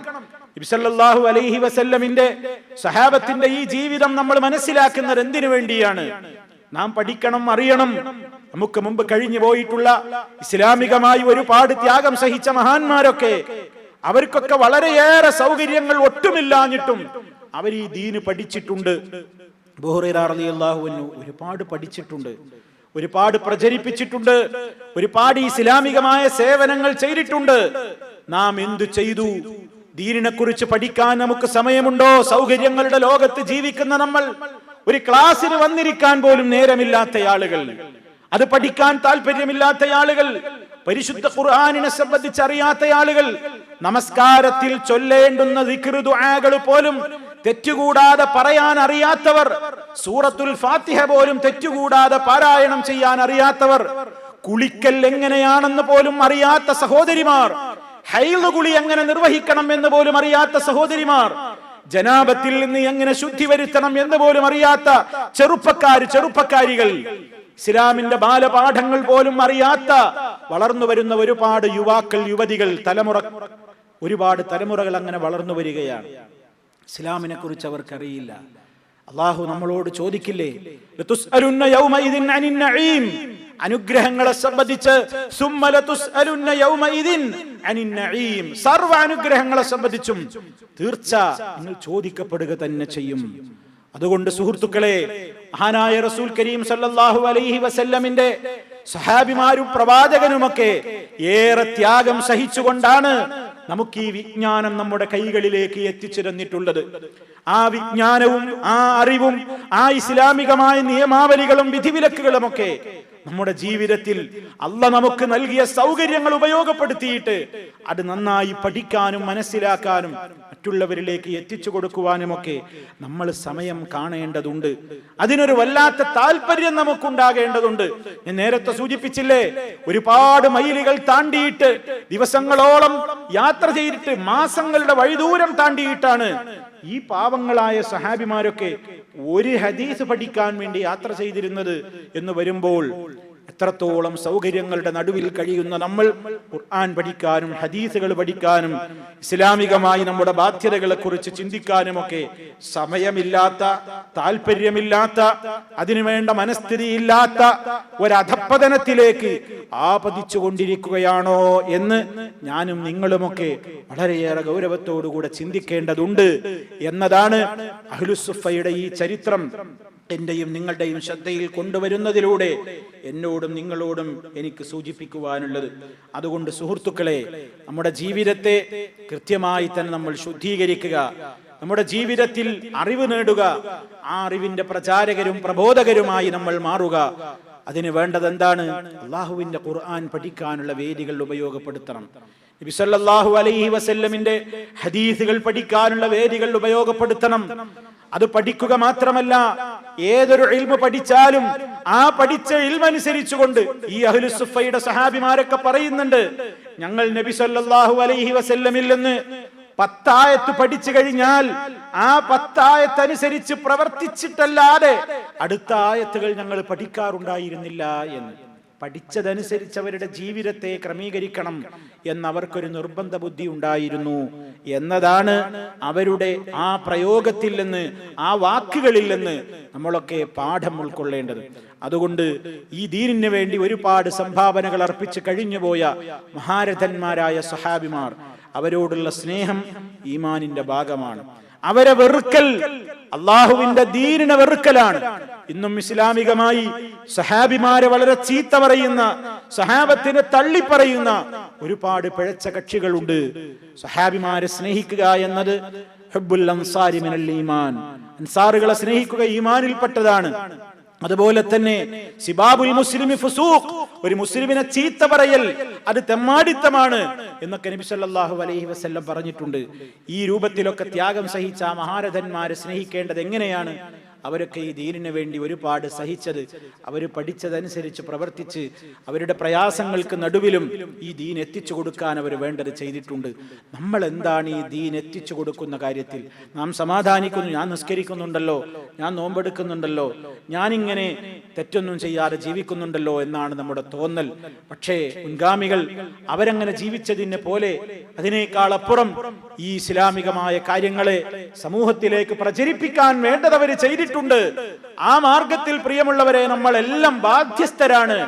നബി സല്ലല്ലാഹു അലൈഹി വസല്ലമിന്റെ സഹാബത്തിന്റെ ഈ ജീവിതം നമ്മൾ മനസ്സിലാക്കുന്നത് എന്തിനു വേണ്ടിയാണ്? നാം പഠിക്കണം, അറിയണം. നമുക്ക് മുമ്പ് കഴിഞ്ഞു പോയിട്ടുള്ള ഇസ്ലാമികമായി ഒരുപാട് ത്യാഗം സഹിച്ച മഹാന്മാരൊക്കെ, അവർക്കൊക്കെ വളരെയേറെ സൗകര്യങ്ങൾ ഒട്ടുമില്ലാഞ്ഞിട്ടും അവർ ഈ ദീന് പഠിച്ചിട്ടുണ്ട്. അബൂ ഹുറൈറ റളിയല്ലാഹു അൻഹു ഒരുപാട് പഠിച്ചിട്ടുണ്ട്, ഒരുപാട് പ്രചരിപ്പിച്ചിട്ടുണ്ട്, ഒരുപാട് ഇസ്ലാമികമായ സേവനങ്ങൾ ചെയ്തിട്ടുണ്ട്. നാം എന്തു ചെയ്തു? ദീനിനെ കുറിച്ച് പഠിക്കാൻ നമുക്ക് സമയമുണ്ടോ? സൗകര്യങ്ങളുടെ ലോകത്ത് ജീവിക്കുന്ന നമ്മൾ, ഒരു ക്ലാസ്സിന് വന്നിരിക്കാൻ പോലും നേരമില്ലാത്ത ആളുകൾ, അത് പഠിക്കാൻ താല്പര്യമില്ലാത്ത ആളുകൾ, പരിശുദ്ധ ഖുർആനിനെ സംബന്ധിച്ച് അറിയാത്ത ആളുകൾ, നമസ്കാരത്തിൽ ചൊല്ലേണ്ടുന്ന ദിക്ർ ദുആകൾ പോലും തെറ്റുകൂടാതെ പറയാൻ അറിയാത്തവർ, സൂറത്തുൽ ഫാത്തിഹ പോലും തെറ്റുകൂടാതെ പാരായണം ചെയ്യാൻ അറിയാത്തവർ, കുളിക്കൽ എങ്ങനെയാണെന്ന് പോലും അറിയാത്ത സഹോദരിമാർ, ഹൈള് കുളി എങ്ങനെ നിർവഹിക്കണം എന്ന് പോലും അറിയാത്ത സഹോദരിമാർ, ജനാബത്തിൽ നിന്ന് എങ്ങനെ ശുദ്ധി വരുത്തണം എന്ന് പോലും അറിയാത്ത ചെറുപ്പക്കാരികൾ, ഇസ്ലാമിന്റെ ബാലപാഠങ്ങൾ പോലും അറിയാത്ത വളർന്നു വരുന്ന ഒരുപാട് യുവാക്കൾ, യുവതികൾ, ഒരുപാട് തലമുറകൾ അങ്ങനെ വളർന്നു വരികയാണ്. ഇസ്ലാമിനെ കുറിച്ച് അവർക്കറിയില്ല. അള്ളാഹു നമ്മളോട് ചോദിക്കില്ലേ, അനുഗ്രഹങ്ങളെ സംബന്ധിച്ച്, സർവ്വ അനുഗ്രഹങ്ങളെ സംബന്ധിച്ചും തീർച്ച നിങ്ങൾ ചോദിക്കപ്പെടുക തന്നെ ചെയ്യും. അതുകൊണ്ട് സുഹൃത്തുക്കളെ, മഹാനായ റസൂൽ കരീം സല്ലല്ലാഹു അലൈഹി വസല്ലമിന്റെ സഹാബിമാരും പ്രവാചകനുമൊക്കെ ഏറെ ത്യാഗം സഹിച്ചുകൊണ്ടാണ് നമുക്ക് ഈ വിജ്ഞാനം നമ്മുടെ കൈകളിലേക്ക് എത്തിച്ചു തന്നിട്ടുള്ളത്. ആ വിജ്ഞാനവും ആ അറിവും ആ ഇസ്ലാമികമായ നിയമാവലികളും വിധിവിലക്കുകളുമൊക്കെ നമ്മുടെ ജീവിതത്തിൽ അല്ലാഹ് നമുക്ക് നൽകിയ സൗകര്യങ്ങൾ ഉപയോഗപ്പെടുത്തിയിട്ട് അത് നന്നായി പഠിക്കാനും മനസ്സിലാക്കാനും മറ്റുള്ളവരിലേക്ക് എത്തിച്ചു കൊടുക്കുവാനുമൊക്കെ നമ്മൾ സമയം കാണേണ്ടതുണ്ട്. അതിനൊരു വല്ലാത്ത താല്പര്യം നമുക്കുണ്ടാകേണ്ടതുണ്ട്. ഞാൻ നേരത്തെ സൂചിപ്പിച്ചില്ലേ, ഒരുപാട് മൈലുകൾ താണ്ടിയിട്ട്, ദിവസങ്ങളോളം യാത്ര ചെയ്തിട്ട്, മാസങ്ങളുടെ വഴിദൂരം താണ്ടിയിട്ടാണ് ഈ പാവങ്ങളായ സഹാബിമാരൊക്കെ ഒരു ഹദീസ് പഠിക്കാൻ വേണ്ടി യാത്ര ചെയ്തിരുന്നത് എന്ന് വരുമ്പോൾ, എത്രത്തോളം സൗകര്യങ്ങളുടെ നടുവിൽ കഴിയുന്ന നമ്മൾ ഖുർആൻ പഠിക്കാനും ഹദീസുകൾ പഠിക്കാനും ഇസ്ലാമികമായി നമ്മുടെ ബാധ്യതകളെ കുറിച്ച് ചിന്തിക്കാനുമൊക്കെ സമയമില്ലാത്ത, താല്പര്യമില്ലാത്ത, അതിനുവേണ്ട മനസ്ഥിതിയില്ലാത്ത ഒരധപ്പതനത്തിലേക്ക് ആപതിച്ചു കൊണ്ടിരിക്കുകയാണോ എന്ന് ഞാനും നിങ്ങളുമൊക്കെ വളരെയേറെ ഗൗരവത്തോടുകൂടെ ചിന്തിക്കേണ്ടതുണ്ട് എന്നതാണ് അഹ്ലുസ്സുഫയുടെ ഈ ചരിത്രം എന്റെയും നിങ്ങളുടെയും ശ്രദ്ധയിൽ കൊണ്ടുവരുന്നതിലൂടെ എന്നോടും നിങ്ങളോടും എനിക്ക് സൂചിപ്പിക്കുവാനുള്ളത്. അതുകൊണ്ട് സുഹൃത്തുക്കളെ, നമ്മുടെ ജീവിതത്തെ കൃത്യമായി തന്നെ നമ്മൾ ശുദ്ധീകരിക്കുക, നമ്മുടെ ജീവിതത്തിൽ അറിവ് നേടുക, ആ അറിവിന്റെ പ്രചാരകരും പ്രബോധകരുമായി നമ്മൾ മാറുക. അതിന് വേണ്ടത് എന്താണ്? അള്ളാഹുവിന്റെ ഖുർആൻ പഠിക്കാനുള്ള വേദികൾ ഉപയോഗപ്പെടുത്തണം. നബി സല്ലല്ലാഹു അലൈഹി വസല്ലമിന്റെ ഹദീസുകൾ പഠിക്കാനുള്ള വേദികൾ ഉപയോഗപ്പെടുത്തണം. അത് പഠിക്കുക മാത്രമല്ല, ഏതൊരു ഇൽമു പഠിച്ചാലും ആ പഠിച്ച ഇൽമനുസരിച്ചുകൊണ്ട് ഈ അഹ്ലുസ്സുഫയുടെ സഹാബിമാരൊക്കെ പറയുന്നുണ്ട്, ഞങ്ങൾ നബി സല്ലല്ലാഹു അലൈഹി വസല്ലമിൽ നിന്ന് 10 ആയത്ത് പഠിച്ചു കഴിഞ്ഞാൽ ആ 10 ആയത്ത് അനുസരിച്ച് പ്രവർത്തിച്ചിട്ടല്ലാതെ അടുത്ത ആയത്തുകൾ ഞങ്ങൾ പഠിക്കാറുണ്ടായിരുന്നില്ല എന്ന്. പഠിച്ചതനുസരിച്ച് അവരുടെ ജീവിതത്തെ ക്രമീകരിക്കണം എന്നവർക്കൊരു നിർബന്ധ ബുദ്ധി ഉണ്ടായിരുന്നു എന്നതാണ് അവരുടെ ആ പ്രയോഗത്തിൽ നിന്ന്, ആ വാക്കുകളിൽ നിന്ന് നമ്മളൊക്കെ പാഠം ഉൾക്കൊള്ളേണ്ടത്. അതുകൊണ്ട് ഈ ദീനിന് വേണ്ടി ഒരുപാട് സംഭാവനകൾ അർപ്പിച്ച് കഴിഞ്ഞുപോയ മഹാരഥന്മാരായ സ്വഹാബിമാർ, അവരോടുള്ള സ്നേഹം ഈമാനിന്റെ ഭാഗമാണ്. അവരെ വെറുക്കൽ അള്ളാഹുവിന്റെ ദീനിനെ വെറുക്കലാണ്. ഇന്നും ഇസ്ലാമികമായി സഹാബിമാരെ വളരെ ചീത്ത പറയുന്ന, സഹാബത്തിനെ തള്ളിപ്പറയുന്ന ഒരുപാട് പിഴച്ച കക്ഷികളുണ്ട്. സഹാബിമാരെ സ്നേഹിക്കുക എന്നത് ഹുബ്ബുൽ അൻസാരി മിനൽ ഈമാൻ, അൻസാറുകളെ സ്നേഹിക്കുക ഈമാനിൽപ്പെട്ടതാണ്. അതുപോലെ തന്നെ സിബാബുൽ മുസ്ലിമി ഫുസൂഖ്, ഒരു മുസ്ലിമിനെ ചീത്ത പറയൽ അത് തെമ്മാടിത്തമാണ് എന്നൊക്കെ നബി സല്ലല്ലാഹു അലൈഹി വസല്ലം പറഞ്ഞിട്ടുണ്ട്. ഈ രൂപത്തിലൊക്കെ ത്യാഗം സഹിച്ച മഹാരഥന്മാരെ സ്നേഹിക്കേണ്ടത് എങ്ങനെയാണ്? അവരൊക്കെ ഈ ദീനിന് വേണ്ടി ഒരുപാട് സഹിച്ചത്, അവർ പഠിച്ചതനുസരിച്ച് പ്രവർത്തിച്ച് അവരുടെ പ്രയാസങ്ങൾക്ക് നടുവിലും ഈ ദീൻ എത്തിച്ചു കൊടുക്കാൻ അവർ വേണ്ടത് ചെയ്തിട്ടുണ്ട്. നമ്മൾ എന്താണ് ഈ ദീൻ എത്തിച്ചു കൊടുക്കുന്ന കാര്യത്തിൽ? നാം സമാധാനിക്കുന്നു, ഞാൻ നിസ്കരിക്കുന്നുണ്ടല്ലോ, ഞാൻ നോമ്പെടുക്കുന്നുണ്ടല്ലോ, ഞാനിങ്ങനെ തെറ്റൊന്നും ചെയ്യാതെ ജീവിക്കുന്നുണ്ടല്ലോ എന്നാണ് നമ്മുടെ തോന്നൽ. പക്ഷേ മുൻഗാമികൾ അവരങ്ങനെ ജീവിച്ചതിനെ പോലെ അതിനേക്കാൾ അപ്പുറം ഈ ഇസ്ലാമികമായ കാര്യങ്ങളെ സമൂഹത്തിലേക്ക് പ്രചരിപ്പിക്കാൻ വേണ്ടത് അവർ ചെയ്തിട്ടുണ്ട്. ആ മാർഗത്തിൽ പ്രിയമുള്ളവരെ നമ്മളെല്ലാം ബാധ്യസ്ഥരാണ്,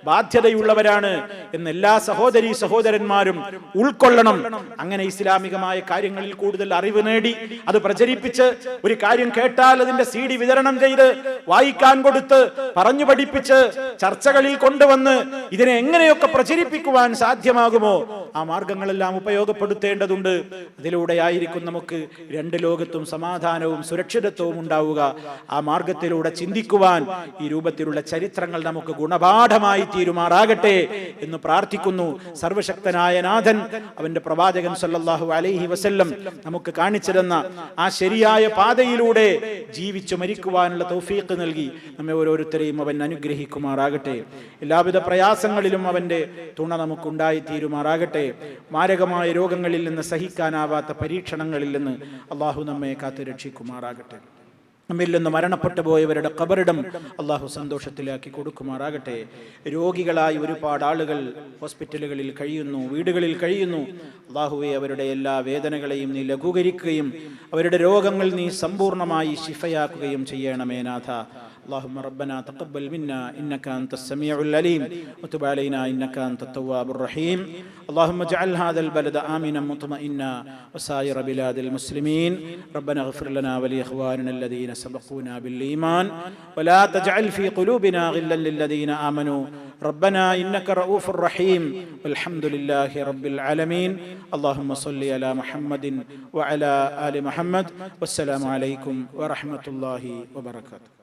ബാധ്യതയുള്ളവരാണ് എന്ന് എല്ലാ സഹോദരീ സഹോദരന്മാരും ഉൾക്കൊള്ളണം. അങ്ങനെ ഇസ്ലാമികമായ കാര്യങ്ങളിൽ കൂടുതൽ അറിവ് നേടി അത് പ്രചരിപ്പിച്ച്, ഒരു കാര്യം കേട്ടാൽ അതിന്റെ CD വിതരണം ചെയ്ത് വായിക്കാൻ കൊടുത്ത് പറഞ്ഞു പഠിപ്പിച്ച് ചർച്ചകളിൽ കൊണ്ടുവന്ന് ഇതിനെ എങ്ങനെയൊക്കെ പ്രചരിപ്പിക്കുവാൻ സാധ്യമാകുമോ ആ മാർഗങ്ങളെല്ലാം ഉപയോഗപ്പെടുത്തേണ്ടതുണ്ട്. അതിലൂടെയായിരിക്കും നമുക്ക് രണ്ട് ലോകത്തും സമാധാനവും സുരക്ഷിതത്വവും ഉണ്ടാവുക. ആ മാർഗത്തിലൂടെ ചിന്തിക്കുവാൻ ഈ രൂപത്തിലുള്ള ചരിത്രങ്ങൾ നമുക്ക് ഗുണപാഠമായി തീരുമാറാകട്ടെ എന്ന് പ്രാർത്ഥിക്കുന്നു. സർവശക്തനായ നാഥൻ അവന്റെ പ്രവാചകൻ സല്ലല്ലാഹു അലൈഹി വസല്ലം നമുക്ക് കാണിച്ചു തന്ന ആ ശരിയായ പാതയിലൂടെ ജീവിച്ചു മരിക്കുവാനുള്ള തൗഫീഖ് നൽകി നമ്മെ ഓരോരുത്തരെയും അവൻ അനുഗ്രഹിക്കുമാറാകട്ടെ. എല്ലാവിധ പ്രയാസങ്ങളിലും അവന്റെ തുണ നമുക്കുണ്ടായി തീരുമാറാകട്ടെ. മാരകമായ രോഗങ്ങളിൽ നിന്ന്, സഹിക്കാനാവാത്ത പരീക്ഷണങ്ങളിൽ നിന്ന് അള്ളാഹു നമ്മെ കാത്തു രക്ഷിക്കുമാറാകട്ടെ. നമ്മിൽ നിന്ന് മരണപ്പെട്ടു പോയവരുടെ ഖബറിടം അള്ളാഹു സന്തോഷത്തിലാക്കി കൊടുക്കുമാറാകട്ടെ. രോഗികളായി ഒരുപാട് ആളുകൾ ഹോസ്പിറ്റലുകളിൽ കഴിയുന്നു, വീടുകളിൽ കഴിയുന്നു. അള്ളാഹുവെ, അവരുടെ എല്ലാ വേദനകളെയും നീ ലഘൂകരിക്കുകയും അവരുടെ രോഗങ്ങൾ നീ സമ്പൂർണ്ണമായി ശിഫയാക്കുകയും ചെയ്യണമേ നാഥ. اللهم ربنا تقبل منا إنك أنت السميع العليم وتب علينا إنك أنت التواب الرحيم. اللهم اجعل هذا البلد آمنا مطمئنا وسائر بلاد المسلمين. ربنا اغفر لنا ولإخواننا الذين سبقونا بالإيمان ولا تجعل في قلوبنا غلا للذين آمنوا ربنا إنك رؤوف رحيم. والحمد لله رب العالمين. اللهم صل على محمد وعلى آل محمد. والسلام عليكم ورحمة الله وبركاته.